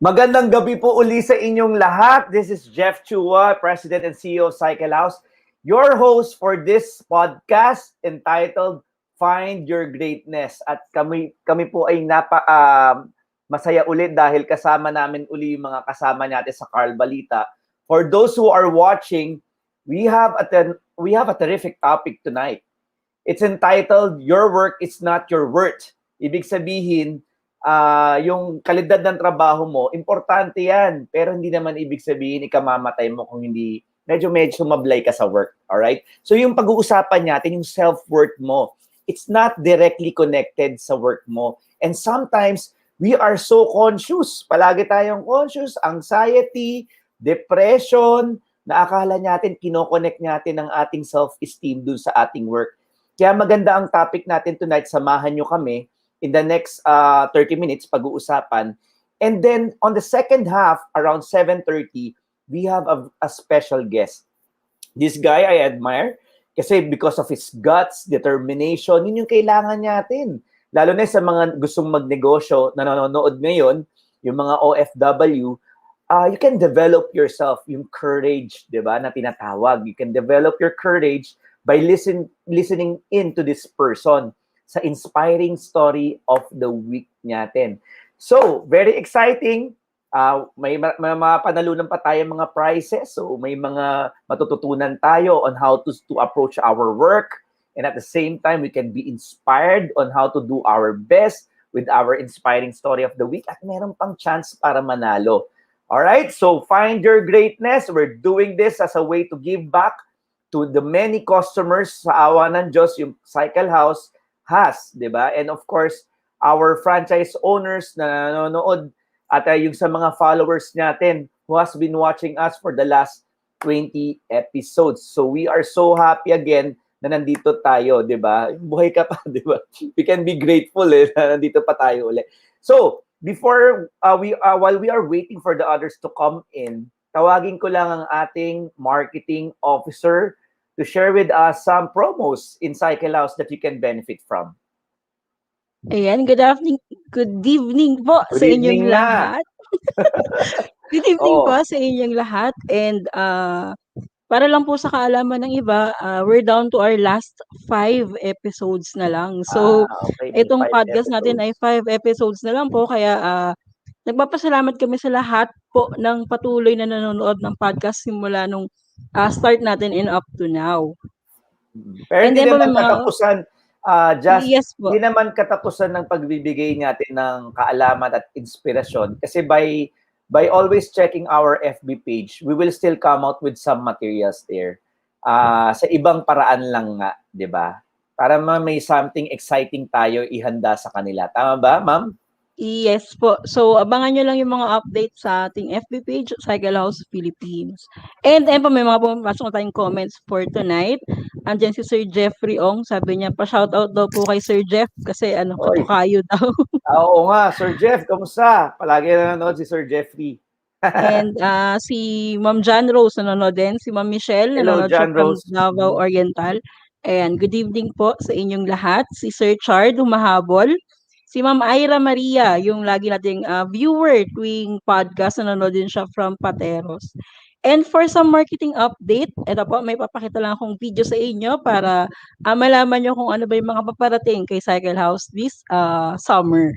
Magandang gabi po uli sa inyong lahat. This is Jeff Chua, President and CEO of CycleHouse, your host for this podcast entitled Find Your Greatness. At kami po ay masaya ulit dahil kasama namin uli yung mga kasama natin sa Carl Balita. For those who are watching, we have a terrific topic tonight. It's entitled Your Work is Not Your Worth. Ibig sabihin, yung kalidad ng trabaho mo, importante yan. Pero hindi naman ibig sabihin ikamamatay mo kung hindi medyo sumablay ka sa work. Alright? So yung pag-uusapan natin, yung self-worth mo, it's not directly connected sa work mo. And sometimes, we are so conscious. Palagi tayong conscious, anxiety, depression, na akala natin, kinoconnect natin ang ating self-esteem dun sa ating work. Kaya maganda ang topic natin tonight. Samahan nyo kami in the next 30 minutes, pag-uusapan. And then, on the second half, around 7:30, we have a special guest. This guy I admire kasi because of his guts, determination, yun yung kailangan natin. Lalo na sa mga gustong magnegosyo, na nanonood ngayon, yung mga OFW, you can develop yourself, yung courage, di ba, na tinatawag. You can develop your courage by listening in to this person sa inspiring story of the week natin. So, very exciting. May mga panalunan pa tayo mga prizes. So, may mga matututunan tayo on how to approach our work. And at the same time, we can be inspired on how to do our best with our inspiring story of the week. At meron pang chance para manalo. Alright, so find your greatness. We're doing this as a way to give back to the many customers sa awa ng Diyos, yung CycleHouse has, di ba? And of course, our franchise owners na nanonood at yung sa mga followers natin who has been watching us for the last 20 episodes. So we are so happy again na nandito tayo, di ba? Buhay ka pa, di ba? We can be grateful na nandito pa tayo ulit. So, while we are waiting for the others to come in, tawagin ko lang ang ating marketing officer to share with us some promos in CycleHouse that you can benefit from. Ayan, good evening po Good sa inyong evening na. lahat. Good evening po sa inyong lahat. And para lang po sa kaalaman ng iba, we're down to our last 5 episodes na lang. So, Okay, may itong 5 podcast natin ay episodes. 5 episodes na lang po. Kaya nagpapasalamat kami sa lahat po ng patuloy na nanonood ng podcast simula nung start natin and up to now. Pero And hindi then po may naman mga, katapusan, yes po. hindi naman katapusan ng pagbibigay natin ng kaalaman at inspirasyon. Kasi by always checking our FB page, we will still come out with some materials there. Sa ibang paraan lang nga, di ba? Para may something exciting tayo ihanda sa kanila. Tama ba, ma'am? Yes po. So, abangan nyo lang yung mga updates sa ating FB page, CycleHouse Philippines. And ayun po, may mga pumapasok na tayong comments for tonight. Andyan si Sir Jeffrey Ong. Sabi niya, pa-shoutout daw po kay Sir Jeff kasi Oy. katukayo daw. Oo nga, Sir Jeff, kamusta? Palagi nanonood si Sir Jeffrey. And si Ma'am John Rose nanonood din. Si Ma'am Michelle Hello, nanonood siya John from Rose. Davao Oriental. And good evening po sa inyong lahat. Si Sir Chard humahabol. Si Ma'am Ira Maria, yung lagi nating viewer tuwing podcast, nanonood din siya from Pateros. And for some marketing update, ito po, may papakita lang akong video sa inyo para malaman nyo kung ano ba yung mga paparating kay CycleHouse this summer.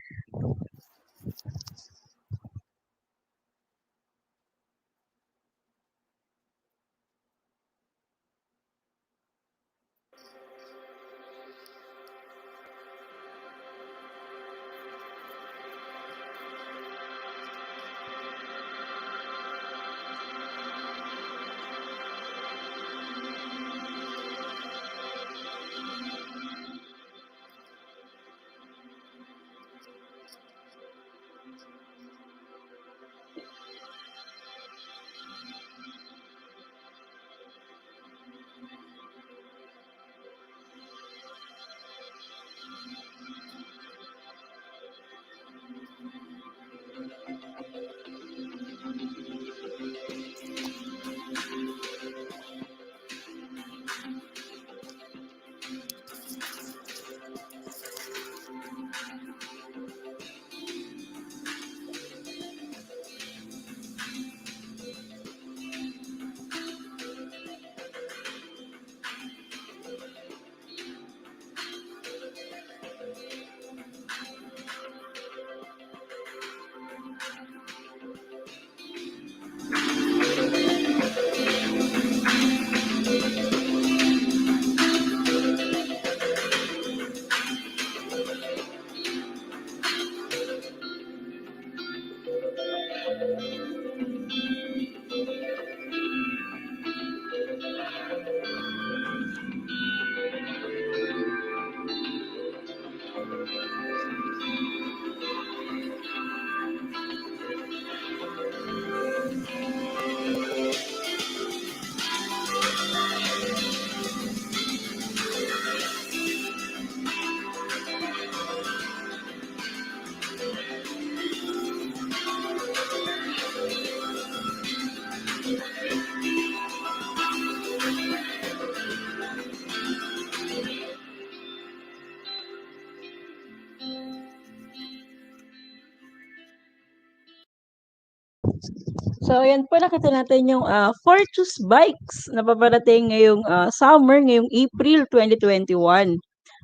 So, ayan po nakita natin yung Fortus Bikes na paparating ngayong summer, ngayong April 2021.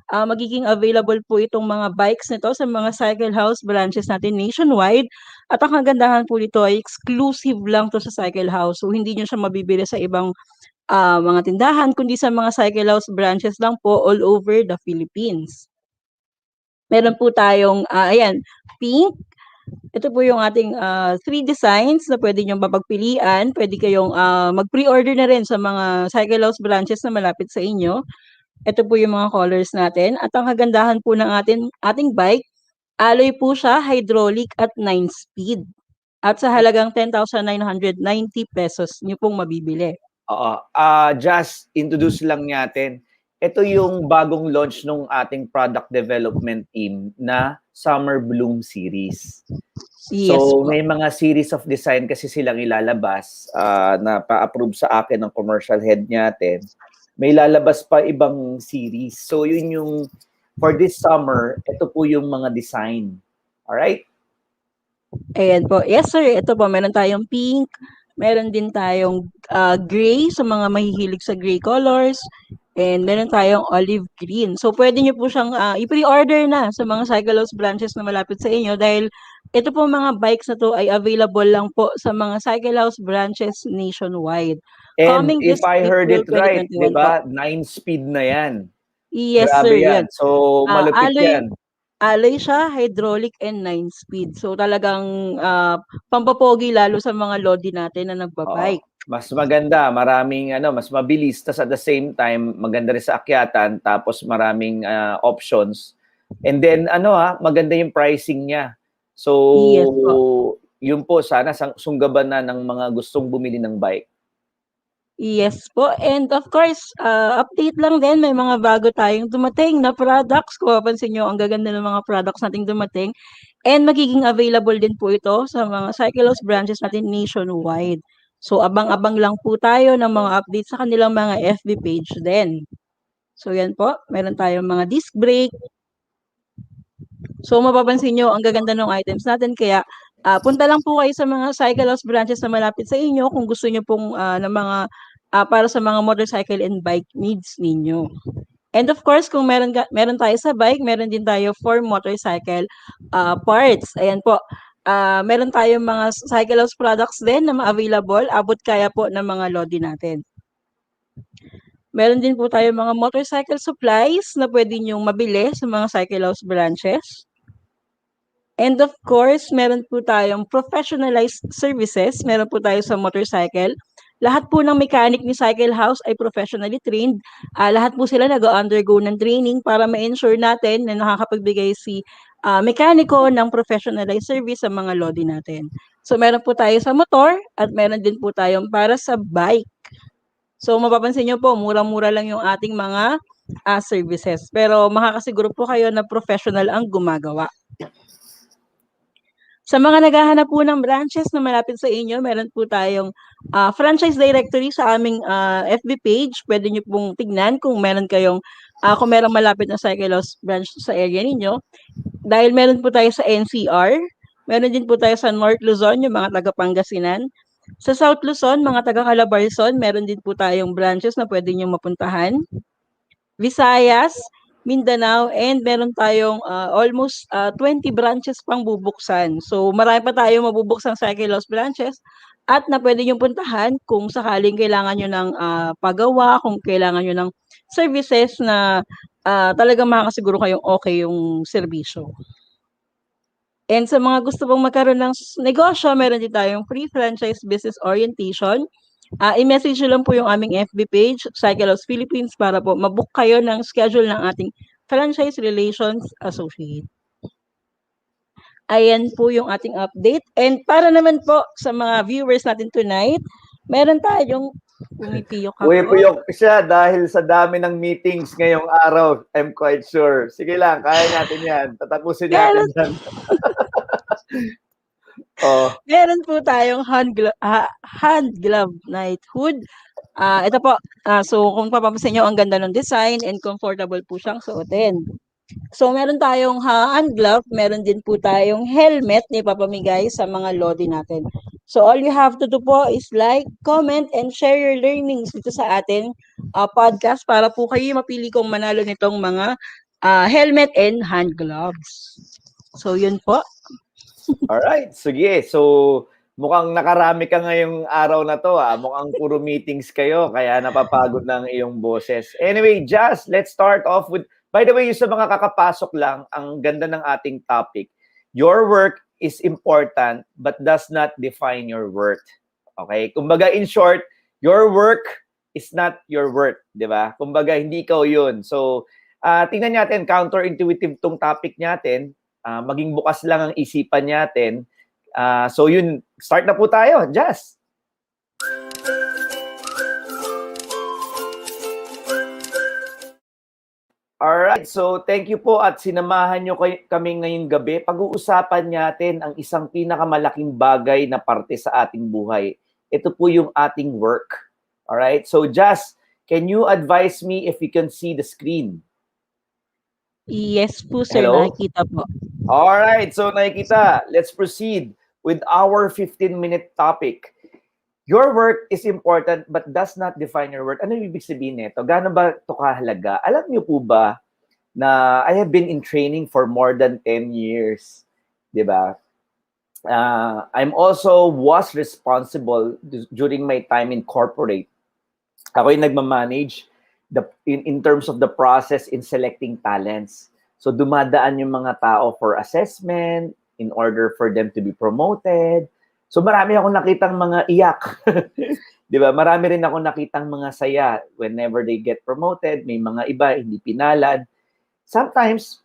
Magiging available po itong mga bikes nito sa mga CycleHouse branches natin nationwide. At ang kagandahan po nito ay exclusive lang to sa CycleHouse. So, hindi nyo siya mabibili sa ibang mga tindahan, kundi sa mga CycleHouse branches lang po all over the Philippines. Meron po tayong, ayan, pink. Ito po yung ating 3 designs na pwede niyong mapagpilian. Pwede kayong mag-pre-order na rin sa mga CycleHouse branches na malapit sa inyo. Ito po yung mga colors natin. At ang kagandahan po ng ating bike, alloy po siya, hydraulic at 9 speed. At sa halagang 10,990 pesos niyo pong mabibili. Oo. Just introduce lang natin. Ito yung bagong launch ng ating product development team na Summer Bloom Series. Yes So, po. may mga series of design kasi silang ilalabas na pa-approve sa akin ng commercial head natin. May lalabas pa ibang series. So, yun yung, for this summer, ito po yung mga design. Alright? Ayan po. Yes sir, ito po meron tayong pink, meron din tayong gray sa mga mahihilig sa gray colors, and meron tayong olive green. So pwede niyo po siyang i-pre-order na sa mga CycleHouse branches na malapit sa inyo dahil ito po mga bikes na to ay available lang po sa mga CycleHouse branches nationwide. And Coming if this I heard April it right, di 2021 po. ba? 9-speed na yan. Yes sir, Grabe yan. yan. So, malupit Alloy yan. alloy siya, hydraulic and 9 speed. So talagang pampapogi lalo sa mga lodi natin na Oo. nagbabike. Mas maganda, maraming mas mabilis, tas at the same time maganda rin sa akyatan, tapos maraming options. And then maganda yung pricing niya. Yes po. So, yun po sana sunggaban na ng mga gustong bumili ng bike. Yes po. And of course, update lang din, may mga bago tayong dumating na products. Kung mapansin nyo, ang gaganda ng mga products nating dumating. And magiging available din po ito sa mga CycleHouse branches natin nationwide. So abang-abang lang po tayo ng mga updates sa kanilang mga FB page din. So yan po, meron tayong mga disc brake. So mapapansin nyo, ang gaganda ng items natin. Kaya punta lang po kayo sa mga CycleHouse branches na malapit sa inyo kung gusto nyo pong ng mga para sa mga motorcycle and bike needs ninyo. And of course, kung meron tayo sa bike, meron din tayo for motorcycle parts. Ayan po. Meron tayong mga CycleHouse products din na ma-available. Abot kaya po ng mga lodi natin. Meron din po tayong mga motorcycle supplies na pwede nyong mabili sa mga CycleHouse branches. And of course, meron po tayong professionalized services. Meron po tayo sa motorcycle. Lahat po ng mechanic ni CycleHouse ay professionally trained. Lahat po sila nag-undergo ng training para ma-ensure natin na nakakapagbigay si mekaniko ng professionalized service sa mga lodi natin. So meron po tayo sa motor at meron din po tayong para sa bike. So mapapansin nyo po, mura-mura lang yung ating mga services. Pero makakasiguro po kayo na professional ang gumagawa. Sa mga naghahanap po ng branches na malapit sa inyo, meron po tayong franchise directory sa aming FB page. Pwede nyo pong tignan kung meron malapit na CycleHouse branch sa area ninyo. Dahil meron po tayo sa NCR, meron din po tayo sa North Luzon, yung mga taga Pangasinan. Sa South Luzon, mga taga Calabarzon, meron din po tayong branches na pwede nyo mapuntahan. Visayas, Mindanao, and meron tayong almost 20 branches pang bubuksan. So marami pa tayong mabubuksang CycleHouse branches at na pwede nyo puntahan kung sakaling kailangan nyo ng pagawa, kung kailangan nyo ng services na talagang makakasiguro kayong okay yung serbisyo. And sa mga gusto pong magkaroon ng negosyo, meron din tayong free franchise business orientation. I-message nyo lang po yung aming FB page, CycleHouse Philippines, para po mabook kayo ng schedule ng ating Franchise Relations Associate. Ayan po yung ating update. And para naman po sa mga viewers natin tonight, meron tayong pumipiyok Uy, ako. puyok siya dahil sa dami ng meetings ngayong araw. I'm quite sure. Sige lang, kaya natin yan. Tatapusin natin Meron, yan. Oh, meron po tayong hand glove knighthood. Ito po, so kung papapansin nyo, ang ganda ng design and comfortable po siyang suotin. So, meron tayong hand glove, meron din po tayong helmet na ipapamigay sa mga lodi natin. So, all you have to do po is like, comment, and share your learnings dito sa ating podcast para po kayo mapili kong manalo nitong mga helmet and hand gloves. So, yun po. alright. Sige. So, mukhang nakarami ka ngayong araw na to. Mukhang puro meetings kayo, kaya napapagod ng iyong boses. Anyway, Jazz, let's start off with, by the way, yung sa mga kakapasok lang, ang ganda ng ating topic. Your work is important, but does not define your worth. Okay? Kumbaga, in short, your work is not your worth. Di ba? Kumbaga, hindi ikaw yun. So, tingnan natin, counterintuitive tong topic natin. Maging bukas lang ang isipan natin. So yun, start na po tayo. Jazz. Alright, so thank you po at sinamahan nyo kami ngayong gabi. Pag-uusapan natin ang isang pinakamalaking bagay na parte sa ating buhay. Ito po yung ating work. Alright, so Jazz, can you advise me if you can see the screen? Yes po, sir. Hello? Nakikita po. Alright, so nakikita. Let's proceed with our 15-minute topic. Your work is important but does not define your worth. Ano yung ibig sabihin nito? Gaano ba ito kahalaga? Alam niyo po ba na I have been in training for more than 10 years. Diba? I'm also was responsible during my time in corporate. Ako yung nagmamanage in terms of the process in selecting talents. So dumadaan yung mga tao for assessment in order for them to be promoted. So marami akong nakitang mga iyak. 'Di ba? Marami rin akong nakitang mga saya whenever they get promoted, may mga iba hindi pinalad. Sometimes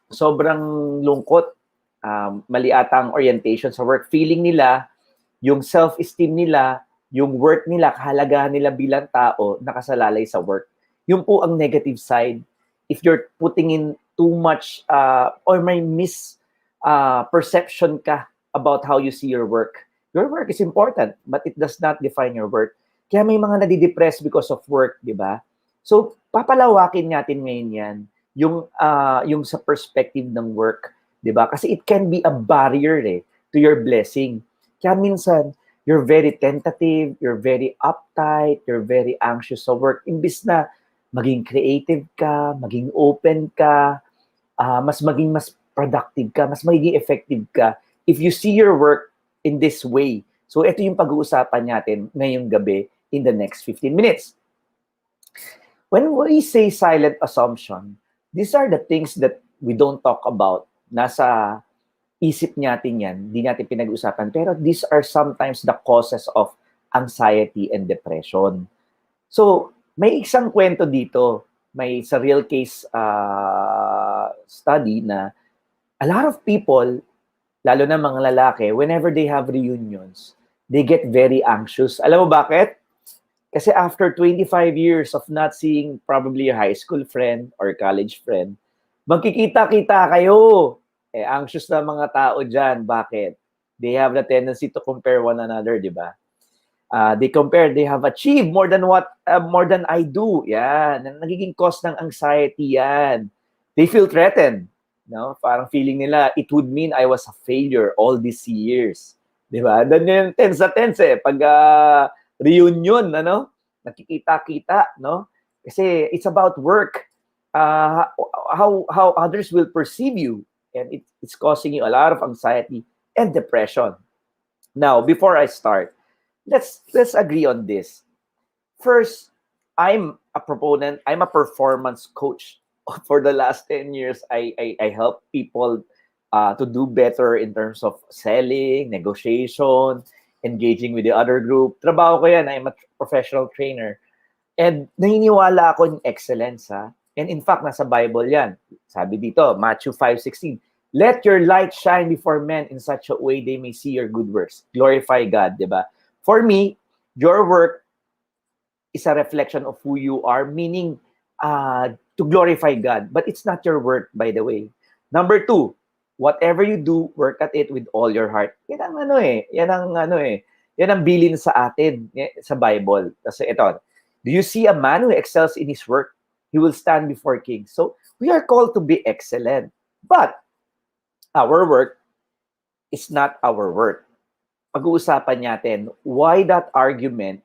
sobrang lungkot, mali ata ang orientation sa work. Feeling nila, yung self-esteem nila, yung worth nila, kahalagahan nila bilang tao, nakasalalay sa work. Yung po ang negative side. If you're putting in too much or may perception ka about how you see your work. Your work is important, but it does not define your worth. Kaya may mga nadidepress because of work, di ba? So, papalawakin natin ngayon yan, yung sa perspective ng work, di ba? Kasi it can be a barrier to your blessing. Kaya minsan, you're very tentative, you're very uptight, you're very anxious sa work. Imbis na maging creative ka, maging open ka, mas productive ka, mas magiging effective ka if you see your work in this way. So ito yung pag-uusapan natin ngayong gabi in the next 15 minutes. When we say silent assumption, these are the things that we don't talk about. Nasa isip natin yan, hindi natin pinag-usapan. Pero these are sometimes the causes of anxiety and depression. So, may isang kwento dito. May sa real case study na a lot of people, lalo na mga lalaki, whenever they have reunions, they get very anxious. Alam mo bakit? Kasi after 25 years of not seeing probably a high school friend or college friend, magkikita-kita kayo. Anxious na mga tao dyan. Bakit? They have the tendency to compare one another, di ba? They compare, they have achieved more than I do. Yan. Nagiging cause ng anxiety yan. They feel threatened. No? Parang feeling nila, it would mean I was a failure all these years. Di ba? Doon yung tense na tense Pag reunion, nakikita-kita, no? Kasi it's about work. How others will perceive you. And it's causing you a lot of anxiety and depression. Now, before I start, let's agree on this. First, I'm a proponent, I'm a performance coach. For the last 10 years, I help people to do better in terms of selling, negotiation, engaging with the other group. Trabaho ko yan. I'm a professional trainer. And naniniwala ako in excellence. And in fact, nasa Bible yan. Sabi dito, Matthew 5:16, let your light shine before men in such a way they may see your good works. Glorify God, di ba? For me, your work is a reflection of who you are, meaning to glorify God. But it's not your work, by the way. Number two, whatever you do, work at it with all your heart. Yan ang yan ang bilin sa atin sa Bible. Kasi ito, do you see a man who excels in his work? He will stand before kings. So, we are called to be excellent. But, our work is not our work. Pag-uusapan natin why that argument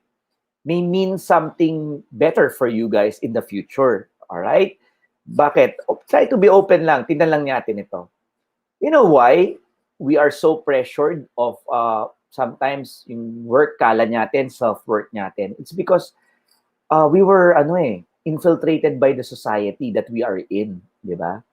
may mean something better for you guys in the future. Alright? Bakit? Try to be open lang. Tingnan lang natin ito. You know why we are so pressured of sometimes yung work kala natin, self-work natin? It's because we were infiltrated by the society that we are in, di ba?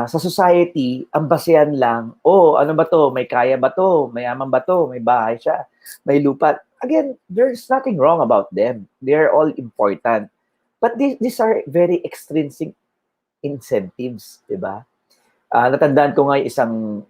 Sa society, ang basehan lang, ano ba to? May kaya ba to? Mayaman ba to? May bahay siya? May lupa? Again, there's nothing wrong about them. They're all important. But these are very extrinsic incentives, di ba? Natandaan ko nga isang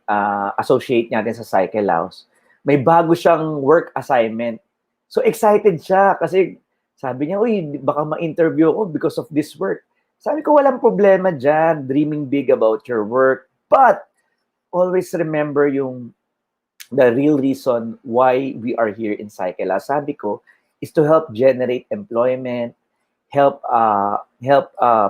associate natin sa CycleHouse. May bago siyang work assignment. So excited siya kasi sabi niya, uy, baka ma-interview ako because of this work. Sabi ko, walang problema dyan, dreaming big about your work. But always remember the real reason why we are here in CycleHouse. Sabi ko, is to help generate employment, help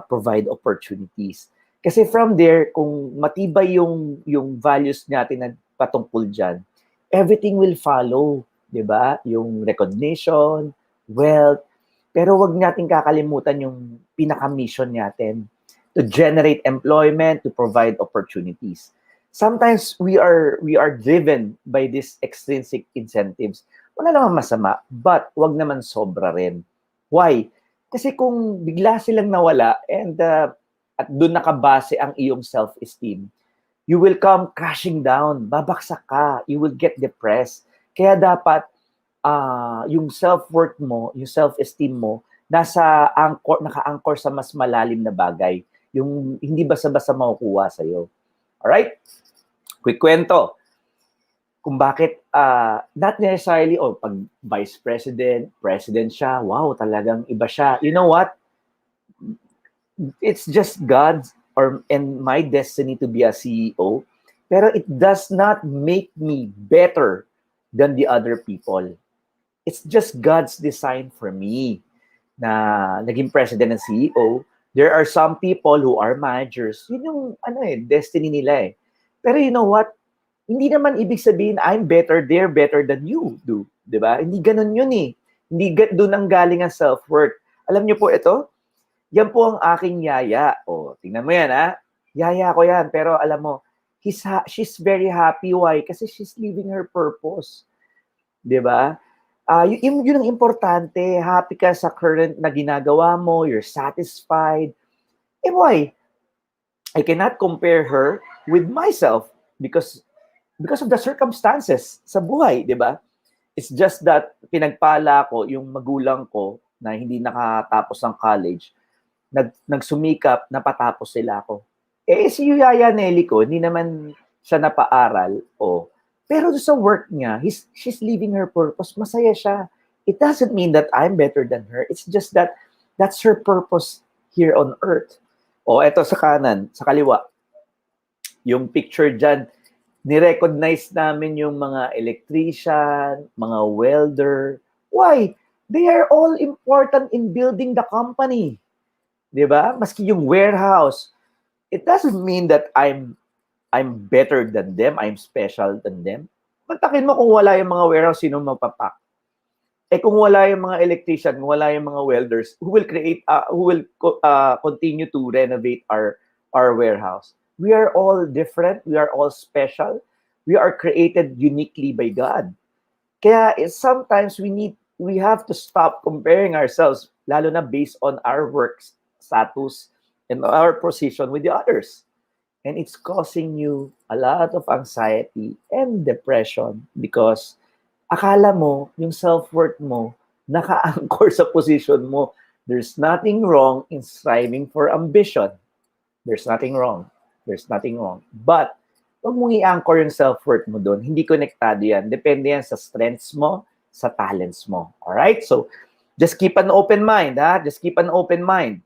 provide opportunities. Kasi from there, kung matibay yung values natin na patungkol dyan, everything will follow, di ba? Yung recognition, wealth, pero wag natin kakalimutan yung pinaka-mission natin to generate employment, to provide opportunities. Sometimes we are driven by these extrinsic incentives. Wala naman masama, but wag naman sobra rin. Why? Kasi kung bigla silang nawala and at doon nakabase ang iyong self-esteem, you will come crashing down, babaksak ka, you will get depressed. Kaya dapat yung self-worth mo, yung self-esteem mo, naka-anchor sa mas malalim na bagay. Yung hindi basta-basta makukuha sa'yo. Alright? Quick kwento. Kung bakit, not necessarily, pag vice president, president siya, wow, talagang iba siya. You know what? It's just God's and my destiny to be a CEO. Pero it does not make me better than the other people. It's just God's design for me na naging president and CEO. There are some people who are managers. Yun yung destiny nila eh. Pero you know what? Hindi naman ibig sabihin I'm better, they're better than you do. Diba? Hindi ganun yun eh. Hindi doon ang galing ang self-worth. Alam niyo po ito? Yan po ang aking yaya. Tingnan mo yan ha. Yaya ko yan. Pero alam mo, she's very happy. Why? Kasi she's living her purpose. Diba? Yun ang importante. Happy ka sa current na ginagawa mo. You're satisfied. Why? I cannot compare her with myself because of the circumstances sa buhay, di ba? It's just that pinagpala ko yung magulang ko na hindi nakatapos ng college, nagsumikap, napatapos sila ako. Si Yaya Nelly ko, hindi naman siya napaaral, pero sa work niya, she's living her purpose. Masaya siya. It doesn't mean that I'm better than her. It's just that that's her purpose here on earth. Eto sa kanan, sa kaliwa. Yung picture dyan, ni-recognize namin yung mga electrician, mga welder. Why? They are all important in building the company. Diba? Maski yung warehouse. It doesn't mean that I'm better than them, I'm special than them. Pagtakin mo kung wala yung mga warehouse, sino magpapak? Kung wala yung mga electrician, kung wala yung mga welders, who will continue to renovate our warehouse? We are all different, we are all special, we are created uniquely by God. Kaya sometimes we have to stop comparing ourselves, lalo na based on our work status and our position with the others. And it's causing you a lot of anxiety and depression because akala mo, yung self-worth mo, naka-anchor sa position mo There's nothing wrong in striving for ambition. There's nothing wrong. There's nothing wrong. But, huwag mong i-anchor yung self-worth mo doon. Hindi konektado yan. Depende yan sa strengths mo, sa talents mo. Alright? So, just keep an open mind, ha? Just keep an open mind.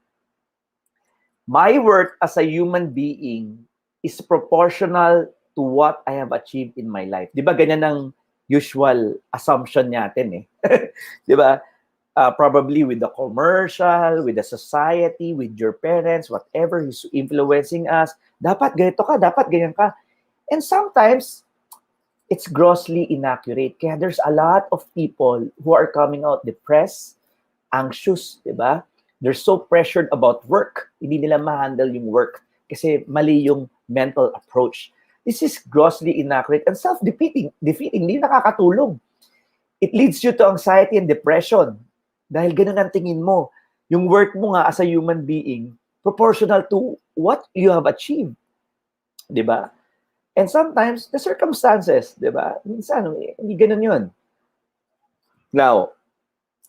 My worth as a human being is proportional to what I have achieved in my life. Di ba ganyan ang usual assumption natin eh? Di ba? Probably with the commercial, with the society, with your parents, whatever is influencing us, dapat ganito ka, dapat ganyan ka. And sometimes, it's grossly inaccurate. Kaya there's a lot of people who are coming out depressed, anxious, di ba? They're so pressured about work. Hindi nila ma-handle yung work kasi mali yung mental approach. This is grossly inaccurate and self-defeating. Hindi nakakatulong. It leads you to anxiety and depression. Dahil ganun ang tingin mo. Yung worth mo nga as a human being, proportional to what you have achieved. Di ba? And sometimes, the circumstances, di ba? Minsan, hindi ganun yun. Now,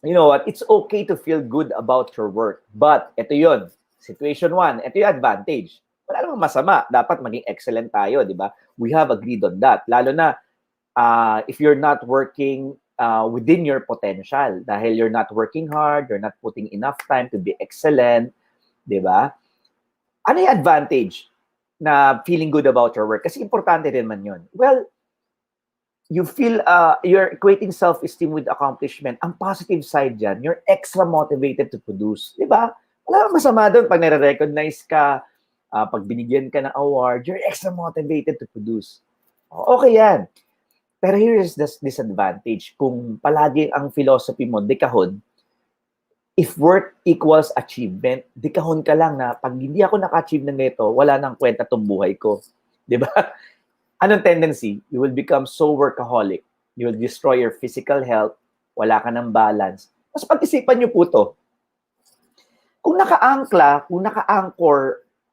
you know what? It's okay to feel good about your work. But, ito yun. Situation 1. Ito yung advantage. Wala namang masama. Dapat maging excellent tayo, di ba? We have agreed on that. Lalo na, if you're not working within your potential, dahil you're not working hard, you're not putting enough time to be excellent, di ba? Ano yung advantage na feeling good about your work? Kasi importante rin man yun. Well, you feel, you're equating self-esteem with accomplishment. Ang positive side dyan, you're extra motivated to produce. Di ba? Wala kang masama doon pag nare-recognize ka, pag binigyan ka ng award, you're extra motivated to produce. Okay yan. Pero here is the disadvantage. Kung palagi ang philosophy mo, dekahon, if work equals achievement, dekahon ka lang na pag hindi ako naka-achieve ng ito, wala nang kwenta tong buhay ko. Di ba? Anong tendency? You will become so workaholic. You will destroy your physical health. Wala ka ng balance. Mas pag-isipan niyo po to. Kung naka-anchor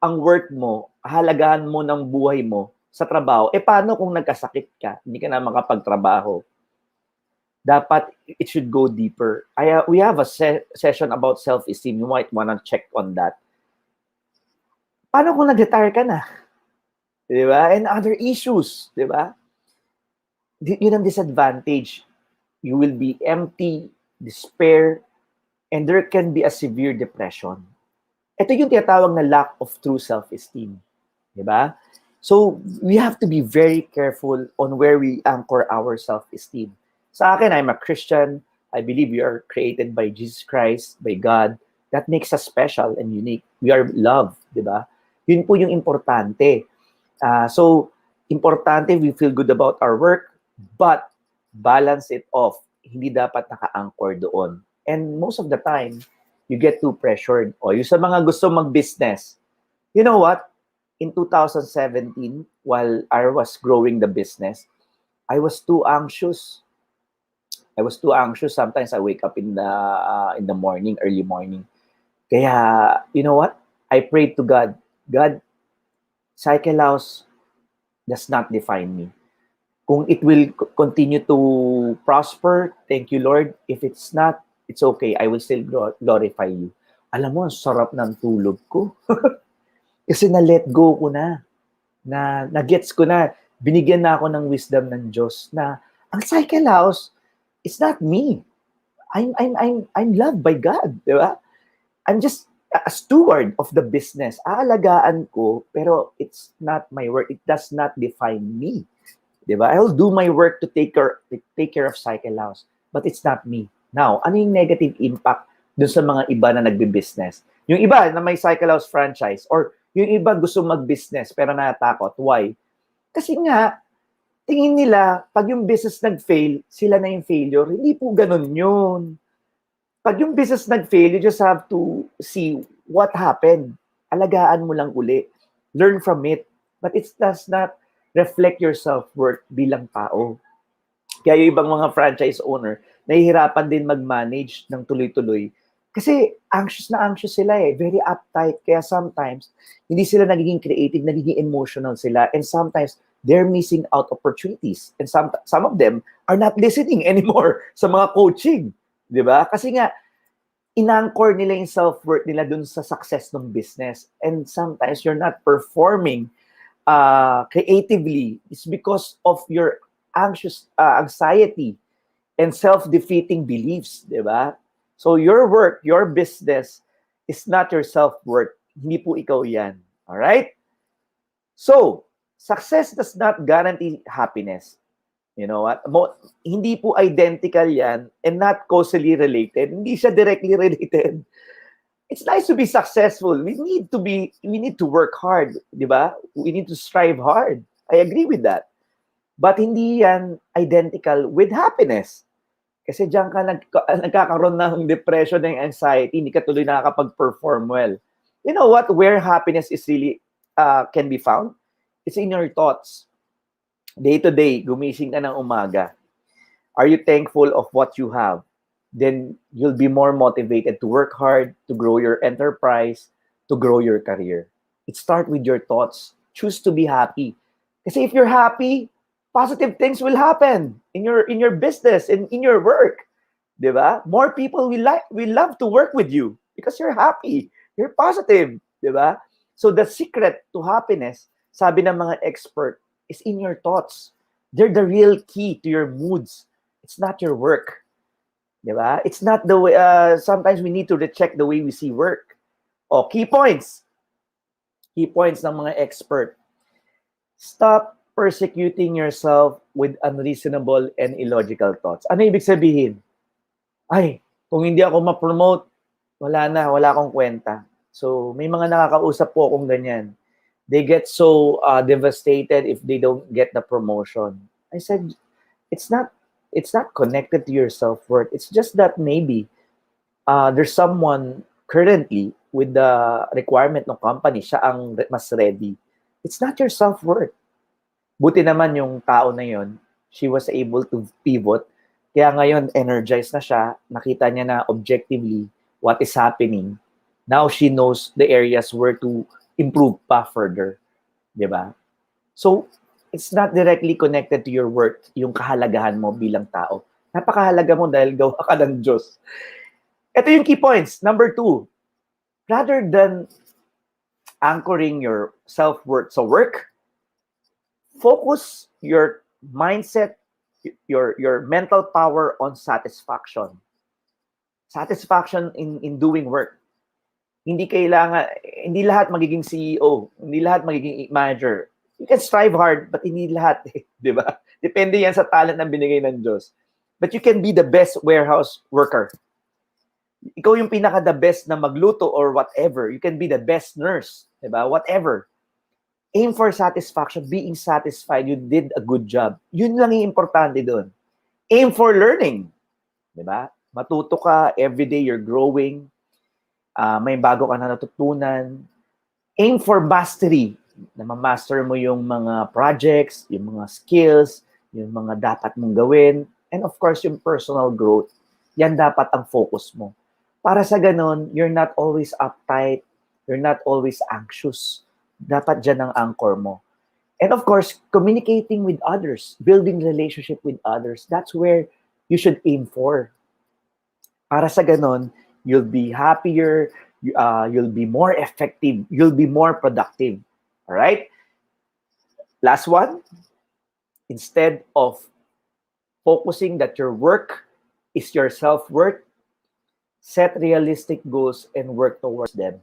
ang worth mo, kahalagahan mo ng buhay mo sa trabaho, paano kung nagkasakit ka? Hindi ka na makapagtrabaho. Dapat, it should go deeper. We have a session about self-esteem. You might wanna check on that. Paano kung nag-retire ka na? Diba? And other issues, diba? Yun ang disadvantage. You will be empty, despair, and there can be a severe depression. Ito yung tinatawag na lack of true self-esteem. Diba? So, we have to be very careful on where we anchor our self-esteem. Sa akin, I'm a Christian. I believe we are created by Jesus Christ, by God. That makes us special and unique. We are loved, diba? Yun po yung importante. So, importante, we feel good about our work, but balance it off. Hindi dapat naka-anchor doon. And most of the time, you get too pressured. O, yung sa mga gusto mag-business, you know what? In 2017, while I was growing the business, I was too anxious. Sometimes I wake up in the morning, early morning. Kaya, you know what? I prayed to God. God, CycleHouse does not define me. Kung it will continue to prosper, thank you, Lord. If it's not, it's okay. I will still glorify you. Alam mo, ang sarap ng tulog ko. Kasi na-let go ko na gets ko na, binigyan na ako ng wisdom ng Diyos na ang CycleHouse, it's not me. I'm loved by God, di ba? I'm just a steward of the business. Aalagaan ko, pero it's not my work. It does not define me. Di ba? I'll do my work to take care of CycleHouse, but it's not me. Now, ano yung negative impact dun sa mga iba na nagbe-business? Yung iba na may CycleHouse franchise, or yung iba gusto mag-business pero natatakot. Why? Kasi nga, tingin nila, pag yung business nag-fail, sila na yung failure. Hindi po ganun yun. Pag yung business nag-fail, you just have to see what happened. Alagaan mo lang uli. Learn from it. But it does not reflect your self-worth bilang tao. Kaya yung ibang mga franchise owner, nahihirapan din mag-manage ng tuloy-tuloy. Kasi anxious sila eh. Very uptight. Kaya sometimes, hindi sila nagiging creative, nagiging emotional sila. And sometimes, they're missing out opportunities. And some of them are not listening anymore sa mga coaching. Di ba? Kasi nga, inanchor nila yung self-worth nila dun sa success ng business. And sometimes you're not performing creatively. It's because of your anxiety and self-defeating beliefs, di ba? So your work, your business is not your self-worth. Hindi po ikaw yan. Alright? So, success does not guarantee happiness. You know what? Hindi po identical yan and not causally related. Hindi siya directly related. It's nice to be successful. We need to work hard, di ba? We need to strive hard. I agree with that. But hindi yan identical with happiness. Kasi diyan ka nagkakaroon ng depression and anxiety, hindi ka tuloy nakakapag-perform well. You know what? Where happiness is really can be found? It's in your thoughts. Day to day, gumising ka ng umaga. Are you thankful of what you have? Then you'll be more motivated to work hard, to grow your enterprise, to grow your career. It starts with your thoughts. Choose to be happy. Kasi if you're happy, positive things will happen in your business, in your work. Diba? More people will love to work with you because you're happy. You're positive. Diba? So the secret to happiness, sabi ng mga expert, is in your thoughts. They're the real key to your moods. It's not your work. Diba? It's not the way, sometimes we need to recheck the way we see work. O, key points. Key points ng mga expert. Stop persecuting yourself with unreasonable and illogical thoughts. Ano ibig sabihin? Ay, kung hindi ako ma-promote, wala akong kwenta. So, may mga nakakausap po akong ganyan. They get so devastated if they don't get the promotion. I said, it's not connected to your self-worth. It's just that maybe there's someone currently with the requirement ng company, siya ang mas ready. It's not your self-worth. Buti naman yung tao na yon, she was able to pivot. Kaya ngayon, energized na siya. Nakita niya na objectively what is happening. Now she knows the areas where to improve pa further. Diba? So, it's not directly connected to your worth, yung kahalagahan mo bilang tao. Napakahalaga mo dahil gawa ka ng Diyos. Ito yung key points. Number 2, rather than anchoring your self-worth sa work, focus your mindset, your mental power on satisfaction. Satisfaction in doing work. Hindi lahat magiging CEO, hindi lahat magiging manager. You can strive hard, but hindi lahat, di ba? Depende yan sa talent na binigay ng Diyos. But you can be the best warehouse worker. Ikaw yung pinaka-the best na magluto or whatever. You can be the best nurse, di ba? Whatever. Aim for satisfaction, being satisfied, you did a good job. Yun lang yung importante doon. Aim for learning. Diba? Matuto ka, everyday you're growing, may bago ka na natutunan. Aim for mastery, na ma-master mo yung mga projects, yung mga skills, yung mga dapat mong gawin, and of course, yung personal growth. Yan dapat ang focus mo. Para sa ganon, you're not always uptight, you're not always anxious. Dapat dyan ang anchor mo. And of course, communicating with others, building relationship with others, that's where you should aim for. Para sa ganon, you'll be happier, you'll be more effective, you'll be more productive. All right? Last one, instead of focusing that your work is your self-worth, set realistic goals and work towards them.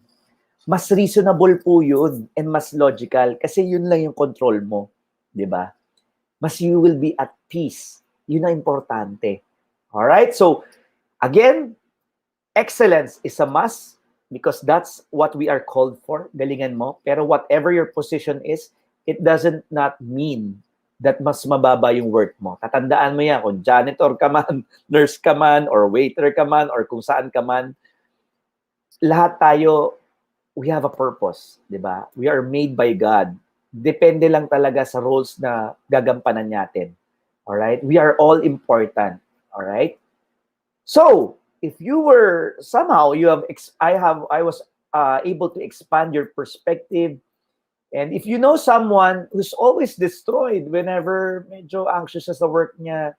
Mas reasonable po yun and mas logical kasi yun lang yung control mo, di ba? Mas you will be at peace. Yun ang importante. Alright? So, again, excellence is a must because that's what we are called for. Galingan mo. Pero whatever your position is, it doesn't not mean that mas mababa yung worth mo. Tatandaan mo yan, kung janitor ka man, nurse ka man, or waiter ka man, or kung saan ka man, lahat tayo, we have a purpose, di ba? We are made by God. Depende lang talaga sa roles na gagampanan natin. Alright? We are all important. Alright? So, if you were, somehow, I was able to expand your perspective. And if you know someone who's always destroyed whenever medyo anxious sa work niya,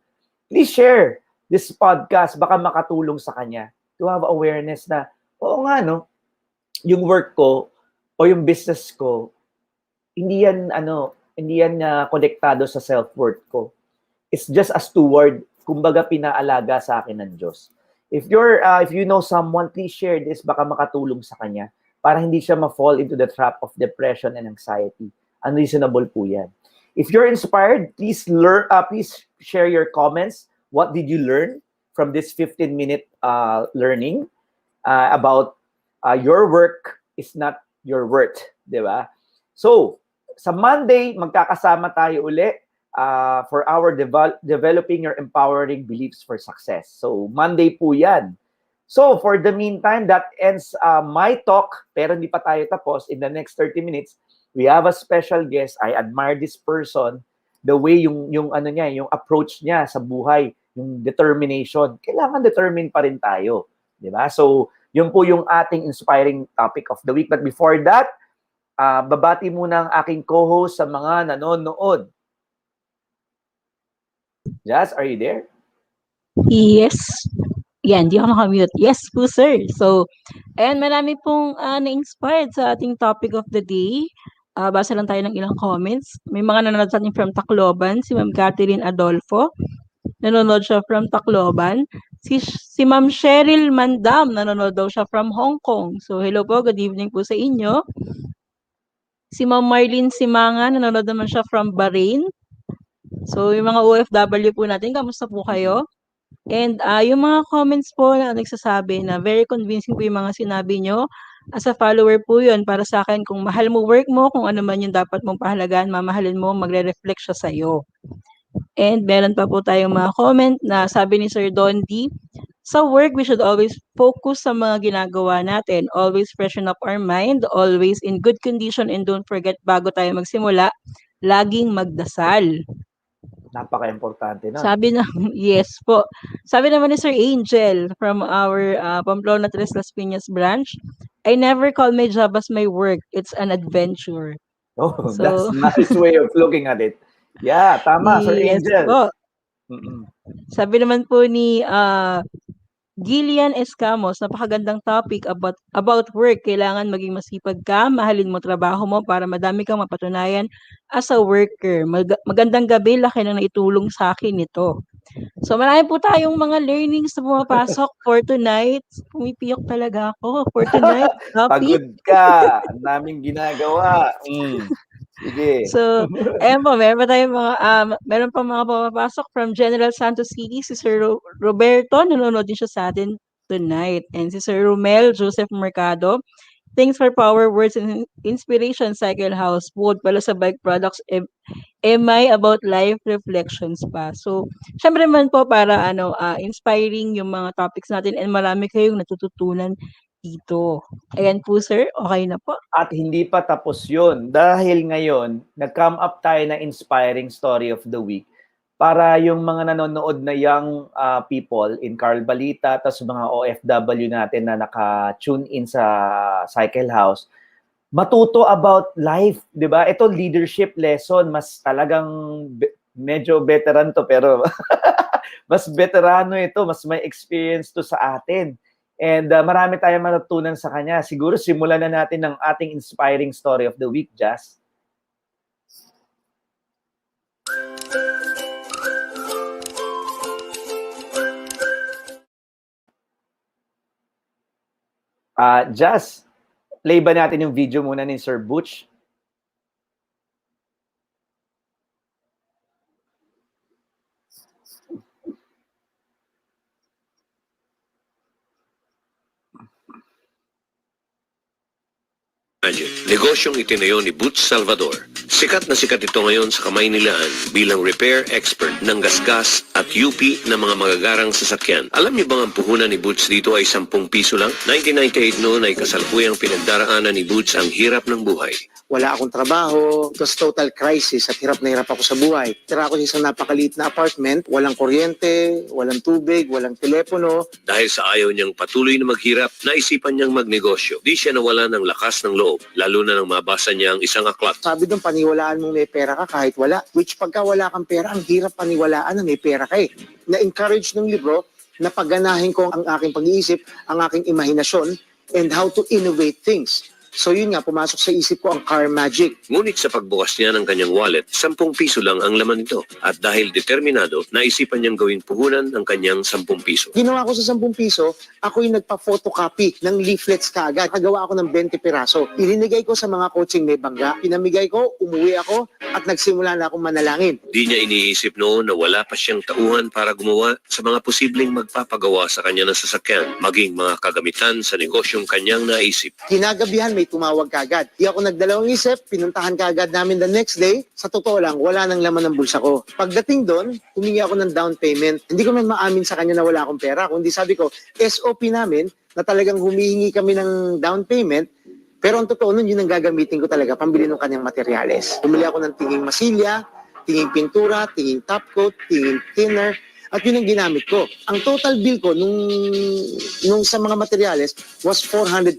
please share this podcast. Baka makatulong sa kanya to have awareness na, oo nga, no, yung work ko o yung business ko, hindi yan, konektado sa self-worth ko. It's just a steward, kumbaga pinaalaga sa akin ng Diyos. If you know someone, please share this, baka makatulong sa kanya para hindi siya ma-fall into the trap of depression and anxiety. Unreasonable po yan. If you're inspired, please share your comments. What did you learn from this 15-minute learning about your work is not your worth, di ba? So, sa Monday, magkakasama tayo uli for our developing your empowering beliefs for success. So, Monday po yan. So, for the meantime, that ends my talk, pero hindi pa tayo tapos. In the next 30 minutes, we have a special guest. I admire this person, the way yung approach niya sa buhay, yung determination. Kailangan determined pa rin tayo, di ba? So, yun po yung ating inspiring topic of the week. But before that, babati muna ang aking co-host sa mga nanonood. Jazz, are you there? Yes. Yan, di ako makamute. Yes po, sir. So, ayan, marami pong na-inspired sa ating topic of the day. Basa lang tayo ng ilang comments. May mga nanonood sa atin from Tacloban, si Ma'am Catherine Adolfo. Nanonood siya from Tacloban. Si Ma'am Cheryl Mandam, nanonood daw siya from Hong Kong. So, hello po, good evening po sa inyo. Si Ma'am Marlene Simanga, nanonood naman siya from Bahrain. So, yung mga OFW po natin, kamusta po kayo? And yung mga comments po na nagsasabi na very convincing po yung mga sinabi nyo. As a follower po yun, para sa akin, kung mahal mo work mo, kung ano man yung dapat mong pahalagaan, mamahalin mo, magre-reflect siya sa'yo. And meron pa po tayong mga comment na sabi ni Sir Don D, sa work, we should always focus sa mga ginagawa natin. Always freshen up our mind, always in good condition, and don't forget, bago tayo magsimula, laging magdasal. Napaka-importante nun. Sabi na, yes po. Sabi naman ni Sir Angel from our Pamplona Tres Las Piñas branch, I never call my job as my work. It's an adventure. Oh, that's nice way of looking at it. Yeah, tama, Sir Yes Angel. po. Mm-mm. Sabi naman po ni Gillian Escamos, napakagandang topic about work. Kailangan maging masipag ka, mahalin mo trabaho mo para madami kang mapatunayan as a worker. Magandang gabi, laki nang naitulong sa akin ito. So marami po tayong mga learnings na pumapasok for tonight. Pumipiyok talaga ako for tonight topic. Pagod ka. Ang daming ginagawa. Sige. So, ayan po, meron pa mga pumapasok from General Santos City, si Sir Roberto, nanonood din siya sa atin tonight. And si Sir Romel Joseph Mercado, thanks for power words and inspiration, CycleHouse. Bukod pala sa bike products, MI about life reflections pa. So, syempre naman po para inspiring yung mga topics natin and marami kayong natututunan dito. Ayan po, sir. Okay na po. At hindi pa tapos yun. Dahil ngayon, nag-come up tayo na inspiring story of the week para yung mga nanonood na young people in Carl Balita, tapos mga OFW natin na naka-tune in sa CycleHouse, matuto about life, di ba? Ito, leadership lesson, mas talagang medyo veteran to, pero mas veterano ito, mas may experience to sa atin. And marami tayong matutunan sa kanya. Siguro simulan na natin ng ating inspiring story of the week, Jazz. Jazz, play ba natin yung video muna ni Sir Butch? Negosyong itinayo ni Butch Salvador. Sikat na sikat ito ngayon sa Kamaynilaan bilang repair expert ng gasgas at UP ng mga magagarang sasakyan. Alam niyo bang ang puhunan ni Butch dito ay 10 piso lang? 1998 noon ay kasalukuyang pinagdaraanan ni Butch ang hirap ng buhay. Wala akong trabaho, it was total crisis at hirap na hirap ako sa buhay. Tira ako sa isang napakaliit na apartment, walang kuryente, walang tubig, walang telepono. Dahil sa ayaw niyang patuloy na maghirap, naisipan niyang magnegosyo. Di siya nawala ng lakas ng loob, lalo na nang mabasa niya ang isang aklat. Sabi doon, paniwalaan mong may pera ka kahit wala. Which pagka wala kang pera, ang hirap paniwalaan na may pera ka eh. Na-encourage ng libro na pagganahin ko ang aking pag-iisip, ang aking imahinasyon, and how to innovate things. So yun nga, pumasok sa isip ko ang car magic. Ngunit sa pagbukas niya ng kanyang wallet, 10 piso lang ang laman nito. At dahil determinado, naisipan niyang gawing puhunan ang kanyang 10 piso. Ginawa ko sa 10 piso, ako yung nagpa-photocopy ng leaflets kaagad. Nakagawa ako ng 20 piraso. Ilinigay ko sa mga coaching may bangga. Pinamigay ko, umuwi ako, at nagsimula na akong manalangin. Di niya iniisip noon na wala pa siyang tauhan para gumawa sa mga posibleng magpapagawa sa kanya ng sasakyan, maging mga kagamitan sa negosyong kanyang naisip. Kinagabihan may tumawag kaagad. Di ako nagdalawang isip, pinuntahan kaagad namin the next day. Sa totoo lang, wala nang laman ng bulsa ko. Pagdating doon, humingi ako ng down payment. Hindi ko man maamin sa kanya na wala akong pera. Kundi sabi ko, SOP namin na talagang humihingi kami ng down payment. Pero ang totoo nun, yun ang gagamitin ko talaga, pambili ng kanyang materyales. Bumili ako ng tinging masilya, tinging pintura, tinging top coat, tinging thinner, at yun ang ginamit ko. Ang total bill ko nung sa mga materyales was 420.